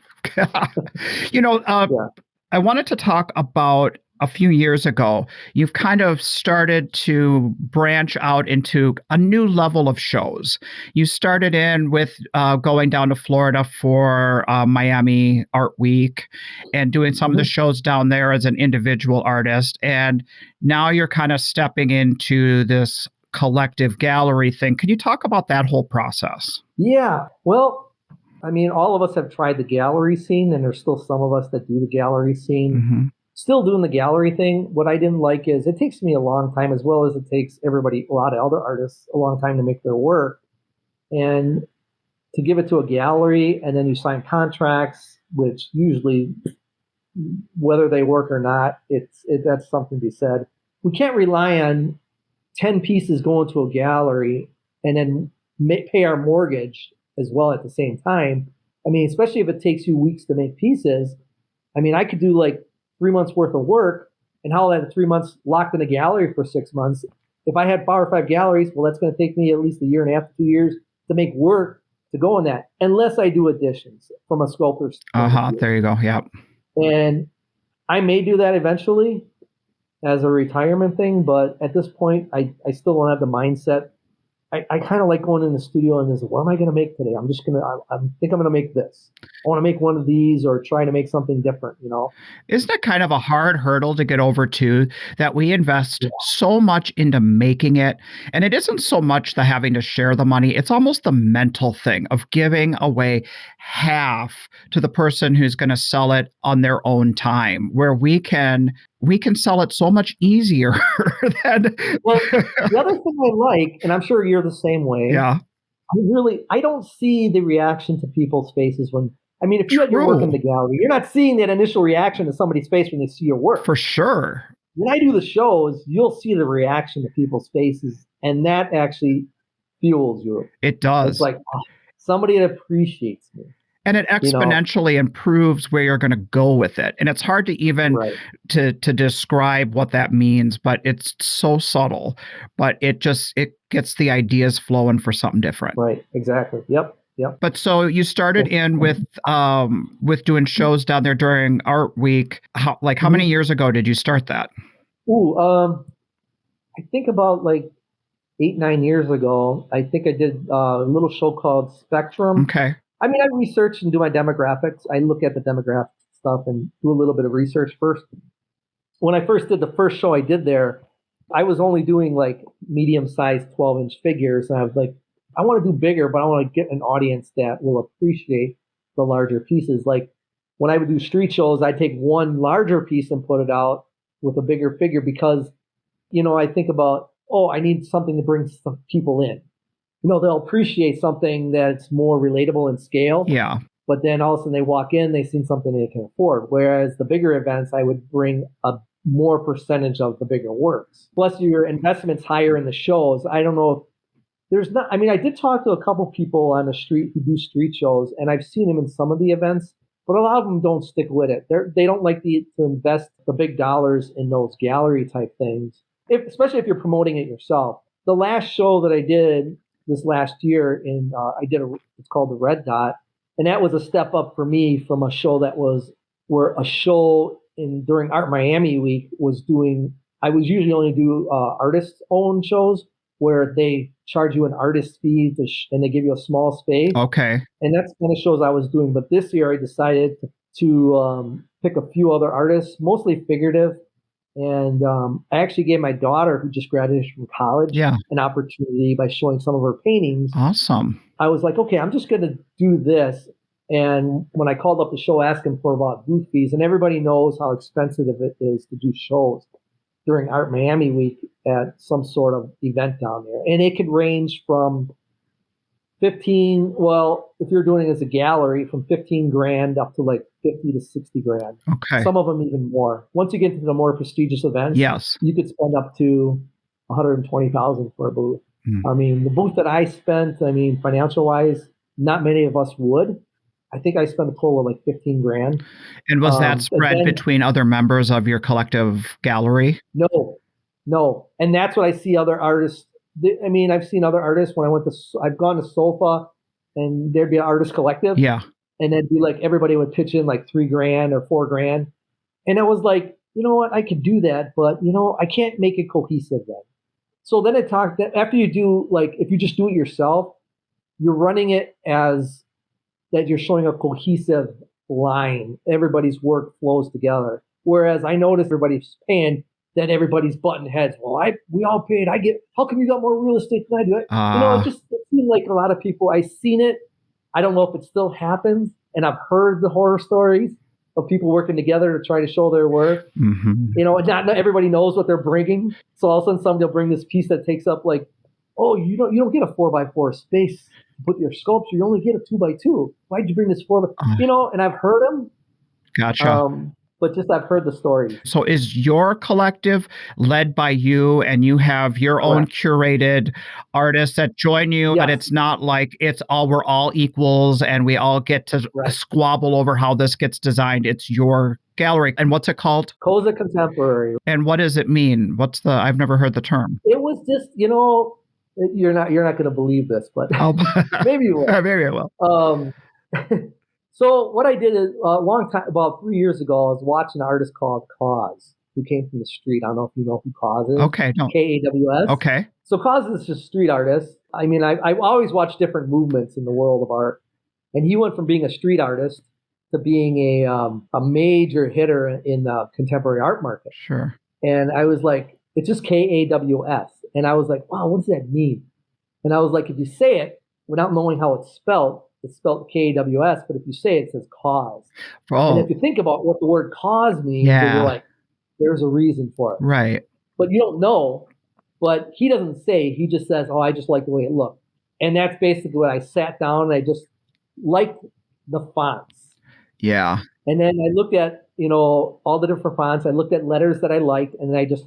I wanted to talk about a few years ago, you've kind of started to branch out into a new level of shows. You started in with going down to Florida for Miami Art Week and doing some of the shows down there as an individual artist. And now you're kind of stepping into this collective gallery thing. Can you talk about that whole process? Yeah. Well, all of us have tried the gallery scene, and there's still some of us that do the gallery scene. Still doing the gallery thing. What I didn't like is it takes me a long time, as well as it takes a lot of other artists, a long time to make their work. And to give it to a gallery, and then you sign contracts, which usually, whether they work or not, that's something to be said. We can't rely on 10 pieces going to a gallery and then pay our mortgage as well at the same time. Especially if it takes you weeks to make pieces. I could do like 3 months worth of work, and how that 3 months locked in a gallery for 6 months. If I had 4 or 5 galleries, well, that's going to take me at least a year and a half to 2 years to make work to go in that, unless I do additions from a sculptor's. There you go. Yep. And I may do that eventually as a retirement thing, but at this point, I still don't have the mindset I kind of like going in the studio and what am I going to make today? I think I'm going to make this. I want to make one of these or try to make something different, Isn't it kind of a hard hurdle to get over too, that we invest so much into making it? And it isn't so much the having to share the money. It's almost the mental thing of giving away half to the person who's going to sell it on their own time, where we can sell it so much easier than. Well, the other thing I like, and I'm sure you're the same way. Yeah. I don't see the reaction to people's faces if you had your work in the gallery, you're not seeing that initial reaction to somebody's face when they see your work. For sure. When I do the shows, you'll see the reaction to people's faces, and that actually fuels you. It does. It's like, somebody that appreciates me. And it exponentially improves where you're going to go with it. And it's hard to even to describe what that means, but it's so subtle. But it gets the ideas flowing for something different. Right. Exactly. Yep. But so you started in with doing shows down there during Art Week. How many years ago did you start that? I think about 8-9 years ago. I think I did a little show called Spectrum. Okay. I research and do my demographics. I look at the demographic stuff and do a little bit of research first. When I first did the first show I did there, I was only doing medium-sized 12-inch figures. And I was like, I want to do bigger, but I want to get an audience that will appreciate the larger pieces. Like when I would do street shows, I'd take one larger piece and put it out with a bigger figure because, I think about, I need something to bring some people in. They'll appreciate something that's more relatable in scale. Yeah. But then all of a sudden they walk in, they've seen something they can afford. Whereas the bigger events, I would bring a more percentage of the bigger works. Plus your investment's higher in the shows. I don't know if there's not, I did talk to a couple people on the street who do street shows, and I've seen them in some of the events, but a lot of them don't stick with it. They don't like to invest the big dollars in those gallery type things, especially if you're promoting it yourself. The last show that I did this last year it's called the Red Dot. And that was a step up for me from a show during Art Miami Week I was usually only do artists owned shows where they charge you an artist fee and they give you a small space. Okay. And that's the kind of shows I was doing. But this year I decided to pick a few other artists, mostly figurative. And I actually gave my daughter, who just graduated from college, an opportunity by showing some of her paintings. Awesome. I was like, okay, I'm just going to do this. And when I called up the show asking for about booth fees, and everybody knows how expensive it is to do shows during Art Miami Week at some sort of event down there. And it could range from if you're doing it as a gallery, from $15,000 up to 50 to 60 grand. Okay. Some of them even more. Once you get into the more prestigious events, you could spend up to $120,000 for a booth. The booth that I spent, financial wise, not many of us would. I think I spent a total of $15,000. And was that spread between other members of your collective gallery? No. And that's what I see other artists. I've seen other artists when I've gone to SOFA and there'd be an artist collective. Yeah. And then be everybody would pitch in $3,000 or $4,000. And I was like, you know what, I could do that, but I can't make it cohesive then. So then after you do, if you just do it yourself, you're running it as that you're showing a cohesive line. Everybody's work flows together. Whereas I noticed everybody's paying that everybody's butting heads. Well, we all paid. How come you got more real estate than I do? It seemed like a lot of people, I've seen it. I don't know if it still happens. And I've heard the horror stories of people working together to try to show their work. Mm-hmm. Not everybody knows what they're bringing. So all of a sudden somebody will bring this piece that takes up you don't get a 4x4 space to put your sculpture. You only get a 2x2. Why'd you bring this 4x? And I've heard them. Gotcha. But just I've heard the story. So is your collective led by you and you have your own curated artists that join you, but it's not we're all equals and we all get to squabble over how this gets designed. It's your gallery. And what's it called? Koza Contemporary. And what does it mean? I've never heard the term. It was just, you're not going to believe this, but maybe you will. Maybe I will. So what I did is about 3 years ago, I was watching an artist called Cause, who came from the street. I don't know if you know who Cause is. Okay, no. Kaws. Okay. So Cause is just a street artist, I mean, I've always watched different movements in the world of art. And he went from being a street artist to being a major hitter in the contemporary art market. Sure. And I was like, it's just Kaws. And I was like, wow, what does that mean? And I was like, if you say it without knowing how it's spelled Kaws. But if you say it, it says cause. Oh. And if you think about what the word cause means, you're like, there's a reason for it. Right. But you don't know. But he doesn't say. He just says, oh, I just like the way it looked. And that's basically what I sat down and I just liked the fonts. Yeah. And then I looked at, all the different fonts. I looked at letters that I liked, and I just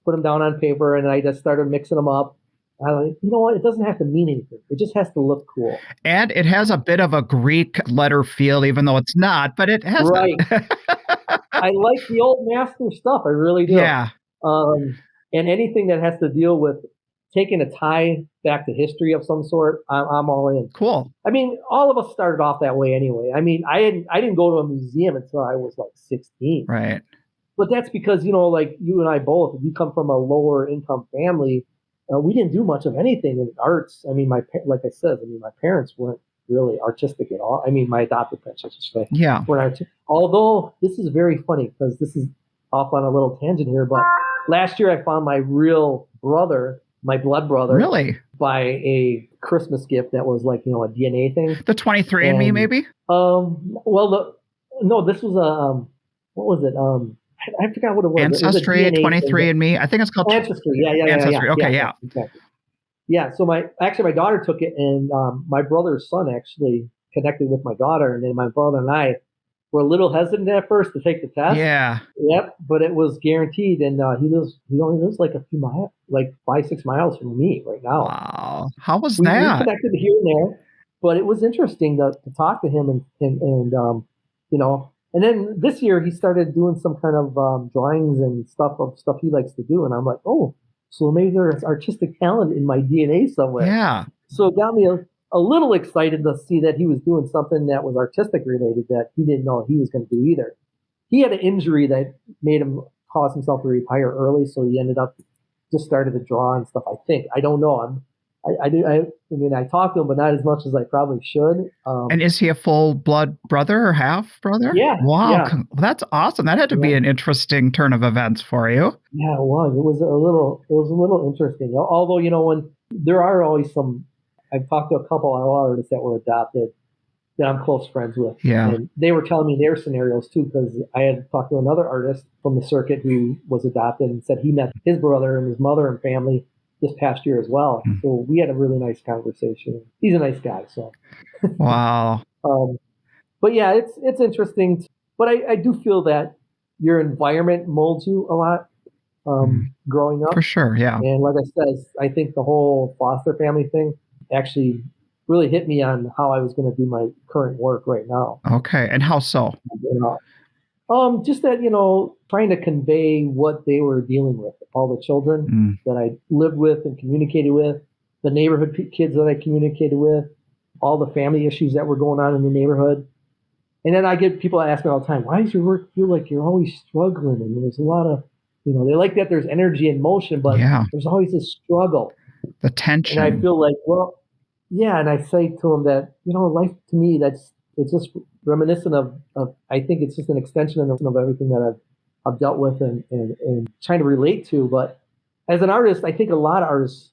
put them down on paper, and I just started mixing them up. I like, you know what? It doesn't have to mean anything. It just has to look cool. And it has a bit of a Greek letter feel, even though it's not, but it has. Right. I like the old master stuff. I really do. Yeah. And anything that has to deal with taking a tie back to history of some sort, I'm all in. Cool. I mean, all of us started off that way anyway. I mean, I didn't go to a museum until I was like 16. Right. But that's because, like you and I both, if you come from a lower income family, we didn't do much of anything in arts. I mean, like I said, my parents weren't really artistic at all. I mean, my adopted parents, I should say. Yeah. Although this is very funny because this is off on a little tangent here, but last year I found my real brother, my blood brother. Really? By a Christmas gift that was like, a DNA thing. The 23andMe, maybe? No, this was what was it? I forgot what it was. Ancestry, 23andMe. I think it's called Ancestry. Yeah. Ancestry. Okay, yeah. Exactly. Yeah. So my daughter took it, and my brother's son actually connected with my daughter, and then my brother and I were a little hesitant at first to take the test. Yeah. Yep. But it was guaranteed, and he only lives like a few miles, like 5-6 miles from me right now. Wow. How was we that? We connected here and there, but it was interesting to talk to him and And then this year he started doing some kind of drawings and stuff he likes to do, and I'm like, oh, so maybe there's artistic talent in my DNA somewhere. Yeah. So it got me a little excited to see that he was doing something that was artistic related that he didn't know he was going to do either. He had an injury that made him cause himself to retire early, so he ended up just started to draw and stuff. I think I don't know. I mean, I talked to him, but not as much as I probably should. And is he a full blood brother or half brother? Yeah. Wow. Yeah. That's awesome. That had to be an interesting turn of events for you. Yeah, it was. It was a little interesting. Although, when there are always some, I've talked to a couple of artists that were adopted that I'm close friends with. Yeah. And they were telling me their scenarios too, because I had talked to another artist from the circuit who was adopted and said he met his brother and his mother and family this past year as well. So we had a really nice conversation. He's a nice guy. So, wow. But yeah, it's interesting. But I do feel that your environment molds you a lot growing up. For sure, yeah. And like I said, I think the whole foster family thing actually really hit me on how I was going to do my current work right now. Okay, and how so? Just that, trying to convey what they were dealing with, all the children that I lived with and communicated with, the neighborhood kids that I communicated with, all the family issues that were going on in the neighborhood. And then I get people ask me all the time, why does your work feel like you're always struggling? And there's a lot of, they like that there's energy and motion, but there's always this struggle. The tension. And I feel like, well, yeah. And I say to them that, life to me, it's just reminiscent of I think it's just an extension of everything that I've dealt with and trying to relate to. But as an artist, I think a lot of artists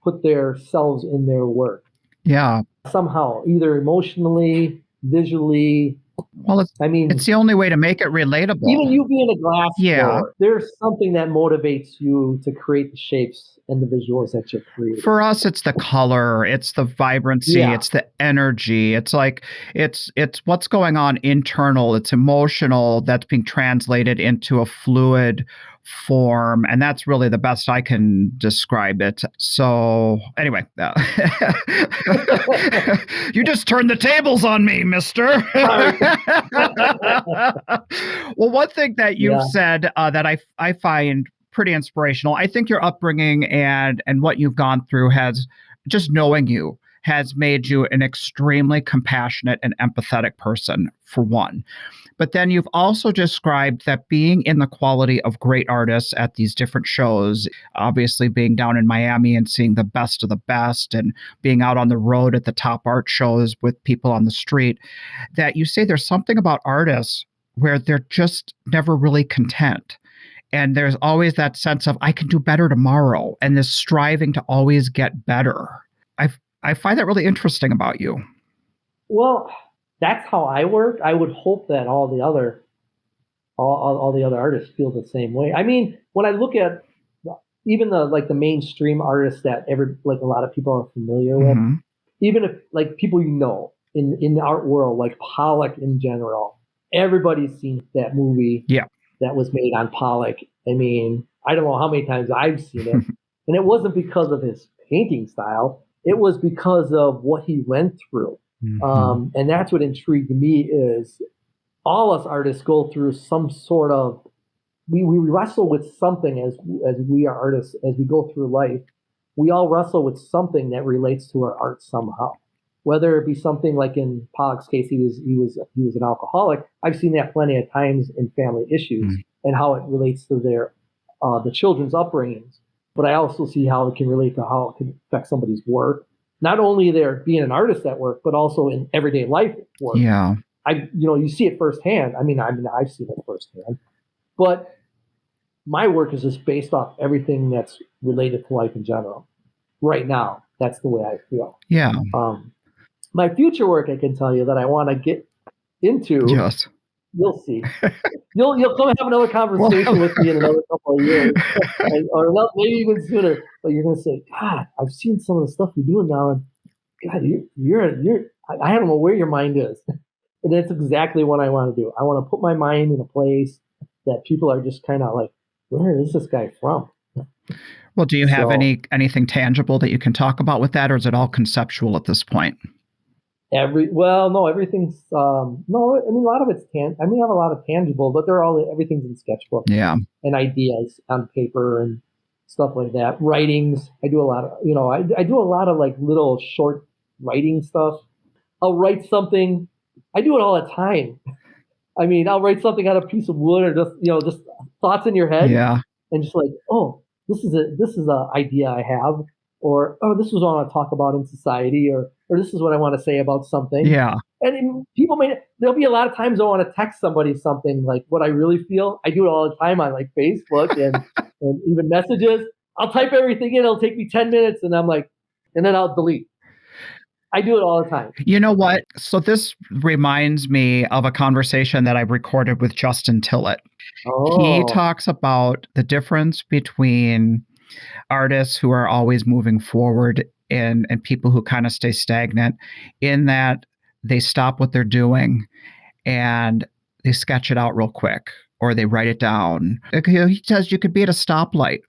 put themselves in their work. Yeah. Somehow, either emotionally, visually. Well, it's the only way to make it relatable. Even you being a glass blower, there's something that motivates you to create the shapes and the visuals that you're creating. For us, it's the color, it's the vibrancy, it's the energy. It's like it's what's going on internal. It's emotional that's being translated into a fluid form, and that's really the best I can describe it. So anyway, you just turned the tables on me, mister. Well, one thing that you've said that I find pretty inspirational, I think your upbringing and what you've gone through just knowing you has made you an extremely compassionate and empathetic person, for one. But then you've also described that being in the quality of great artists at these different shows, obviously being down in Miami and seeing the best of the best and being out on the road at the top art shows with people on the street, that you say there's something about artists where they're just never really content. And there's always that sense of, I can do better tomorrow, and this striving to always get better. I find that really interesting about you. Well, that's how I work. I would hope that all the other artists feel the same way. I mean, when I look at even the mainstream artists that a lot of people are familiar with, even if like people in the art world, like Pollock in general, everybody's seen that movie that was made on Pollock. I mean, I don't know how many times I've seen it, and it wasn't because of his painting style. It was because of what he went through. And that's what intrigued me is all us artists go through some sort of, we wrestle with something as we are artists, as we go through life. We all wrestle with something that relates to our art somehow, whether it be something like in Pollock's case, he was an alcoholic. I've seen that plenty of times in family issues and how it relates to the children's upbringings. But I also see how it can relate to how it can affect somebody's work. Not only there being an artist at work, but also in everyday life work. Yeah. You see it firsthand. I mean, I've seen it firsthand. But my work is just based off everything that's related to life in general. Right now, that's the way I feel. Yeah. My future work, I can tell you that I want to get into. Yes. You'll see. You'll come have another conversation with me in another couple of years, or maybe even sooner. But you're gonna say, God, I've seen some of the stuff you're doing now, and God, you're. I don't know where your mind is, and that's exactly what I want to do. I want to put my mind in a place that people are just kind of like, where is this guy from? Well, do you have anything tangible that you can talk about with that, or is it all conceptual at this point? Everything's no. I mean, a lot of it's I have a lot of tangible, but everything's in sketchbook. Yeah. And ideas on paper and stuff like that. Writings. I do a lot of, I do a lot of like little short writing stuff. I'll write something. I do it all the time. I mean, I'll write something on a piece of wood or just thoughts in your head. Yeah. And just like, oh, this is a idea I have, or oh, this is what I want to talk about in society, or this is what I want to say about something. Yeah. And there'll be a lot of times I want to text somebody something like what I really feel. I do it all the time on like Facebook and even messages. I'll type everything in. It'll take me 10 minutes and I'm like, and then I'll delete. I do it all the time. You know what? So this reminds me of a conversation that I recorded with Justin Tillett. Oh. He talks about the difference between artists who are always moving forward and people who kind of stay stagnant, in that they stop what they're doing and they sketch it out real quick, or they write it down. He says you could be at a stoplight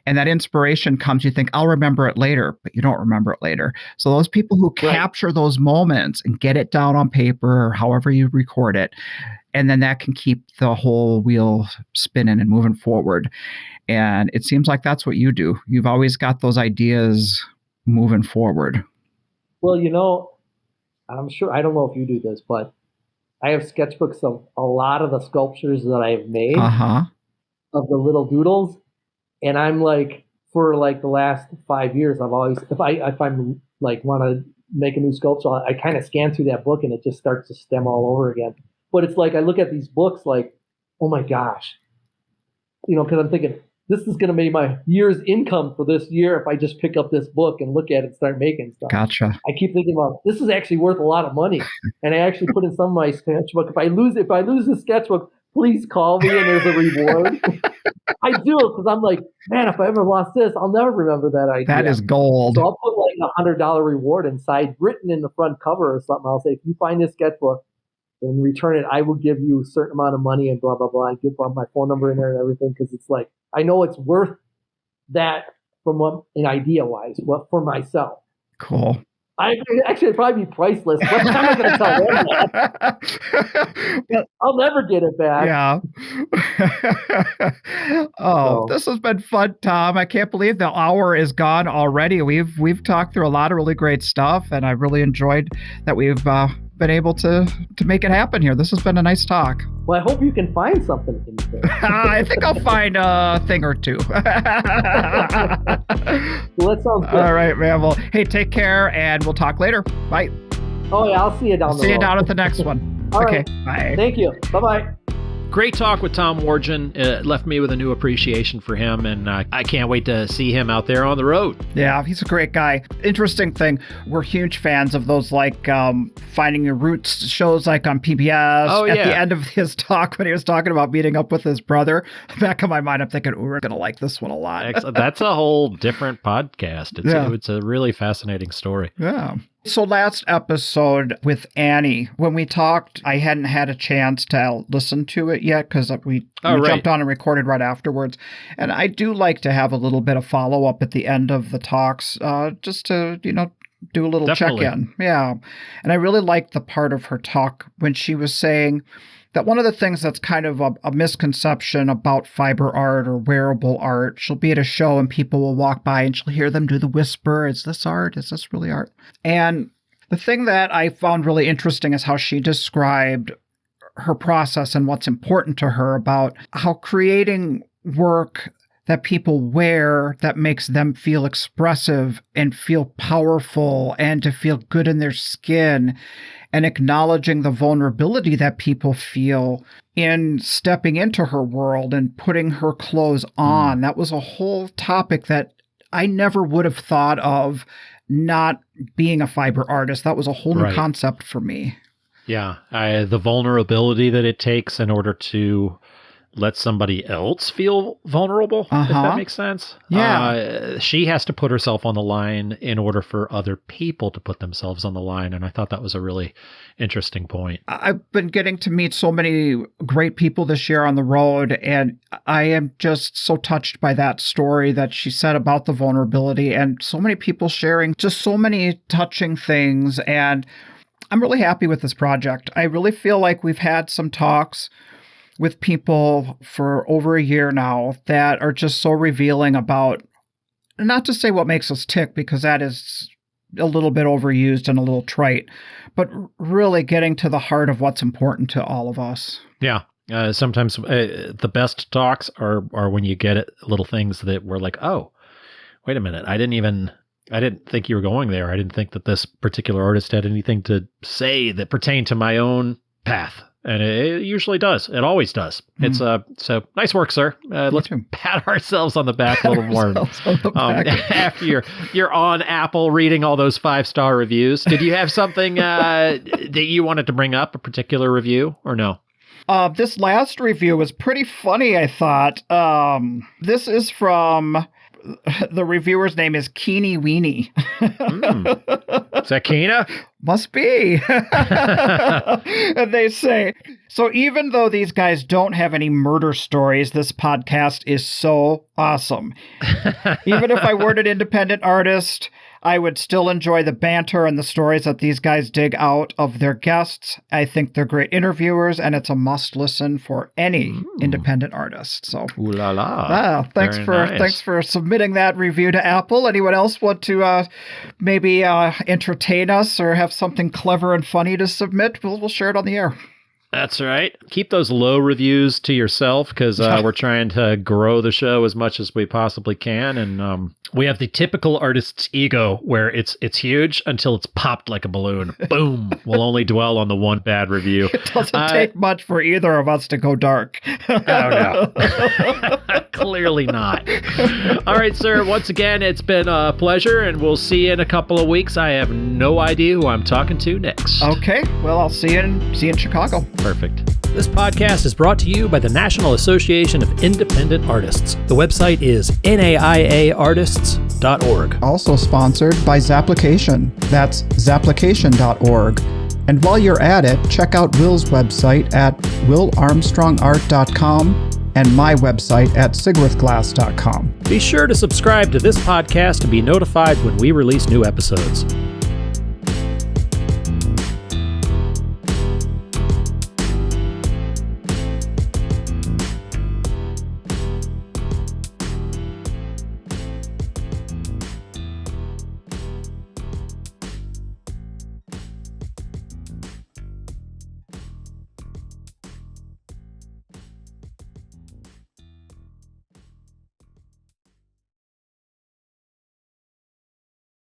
and that inspiration comes, you think, I'll remember it later, but you don't remember it later. So those people who capture those moments and get it down on paper or however you record it, and then that can keep the whole wheel spinning and moving forward. And it seems like that's what you do. You've always got those ideas moving forward. Well, I'm sure, I don't know if you do this, but I have sketchbooks of a lot of the sculptures that I've made of the little doodles. And I'm like, for like the last 5 years, I've always, if I'm like want to make a new sculpture, I kind of scan through that book and it just starts to stem all over again. But it's like, I look at these books like, oh my gosh, because I'm thinking, this is going to make my year's income for this year if I just pick up this book and look at it and start making stuff. Gotcha. I keep thinking about, this is actually worth a lot of money. And I actually put in some of my sketchbook. If I lose the sketchbook, please call me and there's a reward. I do it because I'm like, man, if I ever lost this, I'll never remember that idea. That is gold. So I'll put like $100 reward inside, written in the front cover or something. I'll say, if you find this sketchbook and return it, I will give you a certain amount of money and blah, blah, blah. I give my phone number in there and everything, because it's like, I know it's worth that from an idea-wise, for myself. Cool. It'd probably be priceless. But I'm not going to tell them that. I'll never get it back. Yeah. This has been fun, Tom. I can't believe the hour is gone already. We've talked through a lot of really great stuff, and I really enjoyed that we've been able to make it happen here. This has been a nice talk. Well, I hope you can find something in there. I think I'll find a thing or two. Well, that sounds good. All right, man. Well, hey, take care, and we'll talk later. Bye. Oh, yeah, I'll see you down the road. See you down at the next one. All okay, right. bye. Thank you. Bye-bye. Great talk with Tom Wargin. It left me with a new appreciation for him, and I can't wait to see him out there on the road. Yeah, he's a great guy. Interesting thing, we're huge fans of those Finding Your Roots shows like on PBS. Oh, yeah. At the end of his talk, when he was talking about meeting up with his brother, back in my mind, I'm thinking, we're going to like this one a lot. That's a whole different podcast. It's a really fascinating story. Yeah. So last episode with Annie, when we talked, I hadn't had a chance to listen to it yet because we jumped on and recorded right afterwards. And I do like to have a little bit of follow-up at the end of the talks just to, do a little check-in. Yeah. And I really liked the part of her talk when she was saying that one of the things that's kind of a misconception about fiber art or wearable art, she'll be at a show and people will walk by and she'll hear them do the whisper, is this art? Is this really art? And the thing that I found really interesting is how she described her process and what's important to her about how creating work that people wear that makes them feel expressive and feel powerful and to feel good in their skin, and acknowledging the vulnerability that people feel in stepping into her world and putting her clothes on. That was a whole topic that I never would have thought of not being a fiber artist. That was a whole new concept for me. Yeah. The vulnerability that it takes in order to let somebody else feel vulnerable, if that makes sense. Yeah. She has to put herself on the line in order for other people to put themselves on the line. And I thought that was a really interesting point. I've been getting to meet so many great people this year on the road, and I am just so touched by that story that she said about the vulnerability, and so many people sharing just so many touching things. And I'm really happy with this project. I really feel like we've had some talks with people for over a year now that are just so revealing about, not to say what makes us tick, because that is a little bit overused and a little trite, but really getting to the heart of what's important to all of us. Yeah. Sometimes the best talks are when you get it, little things that we're like, oh, wait a minute. I didn't think you were going there. I didn't think that this particular artist had anything to say that pertained to my own path. And it usually does. It always does. It's so nice work, sir. Let's pat ourselves on the back a little more. After you're on Apple reading all those 5-star reviews, did you have something that you wanted to bring up, a particular review, or no? This last review was pretty funny, I thought. This is from... The reviewer's name is Keeny Weenie. Is that Keena? Must be. And they say, so even though these guys don't have any murder stories, this podcast is so awesome. Even if I weren't an independent artist, I would still enjoy the banter and the stories that these guys dig out of their guests. I think they're great interviewers, and it's a must listen for any independent artist. So, ooh la la! Thanks for submitting that review to Apple. Anyone else want to maybe entertain us or have something clever and funny to submit? We'll share it on the air. That's right. Keep those low reviews to yourself, because we're trying to grow the show as much as we possibly can. And we have the typical artist's ego where it's huge until it's popped like a balloon. Boom. We'll only dwell on the one bad review. It doesn't take much for either of us to go dark. Oh, no. Clearly not. All right, sir. Once again, it's been a pleasure, and we'll see you in a couple of weeks. I have no idea who I'm talking to next. Okay. Well, I'll see you in Chicago. Perfect. This podcast is brought to you by the National Association of Independent Artists. The website is naiaartists.org. Also sponsored by Zapplication. That's zapplication.org. And while you're at it, check out Will's website at willarmstrongart.com and my website at sigwithglass.com. Be sure to subscribe to this podcast to be notified when we release new episodes.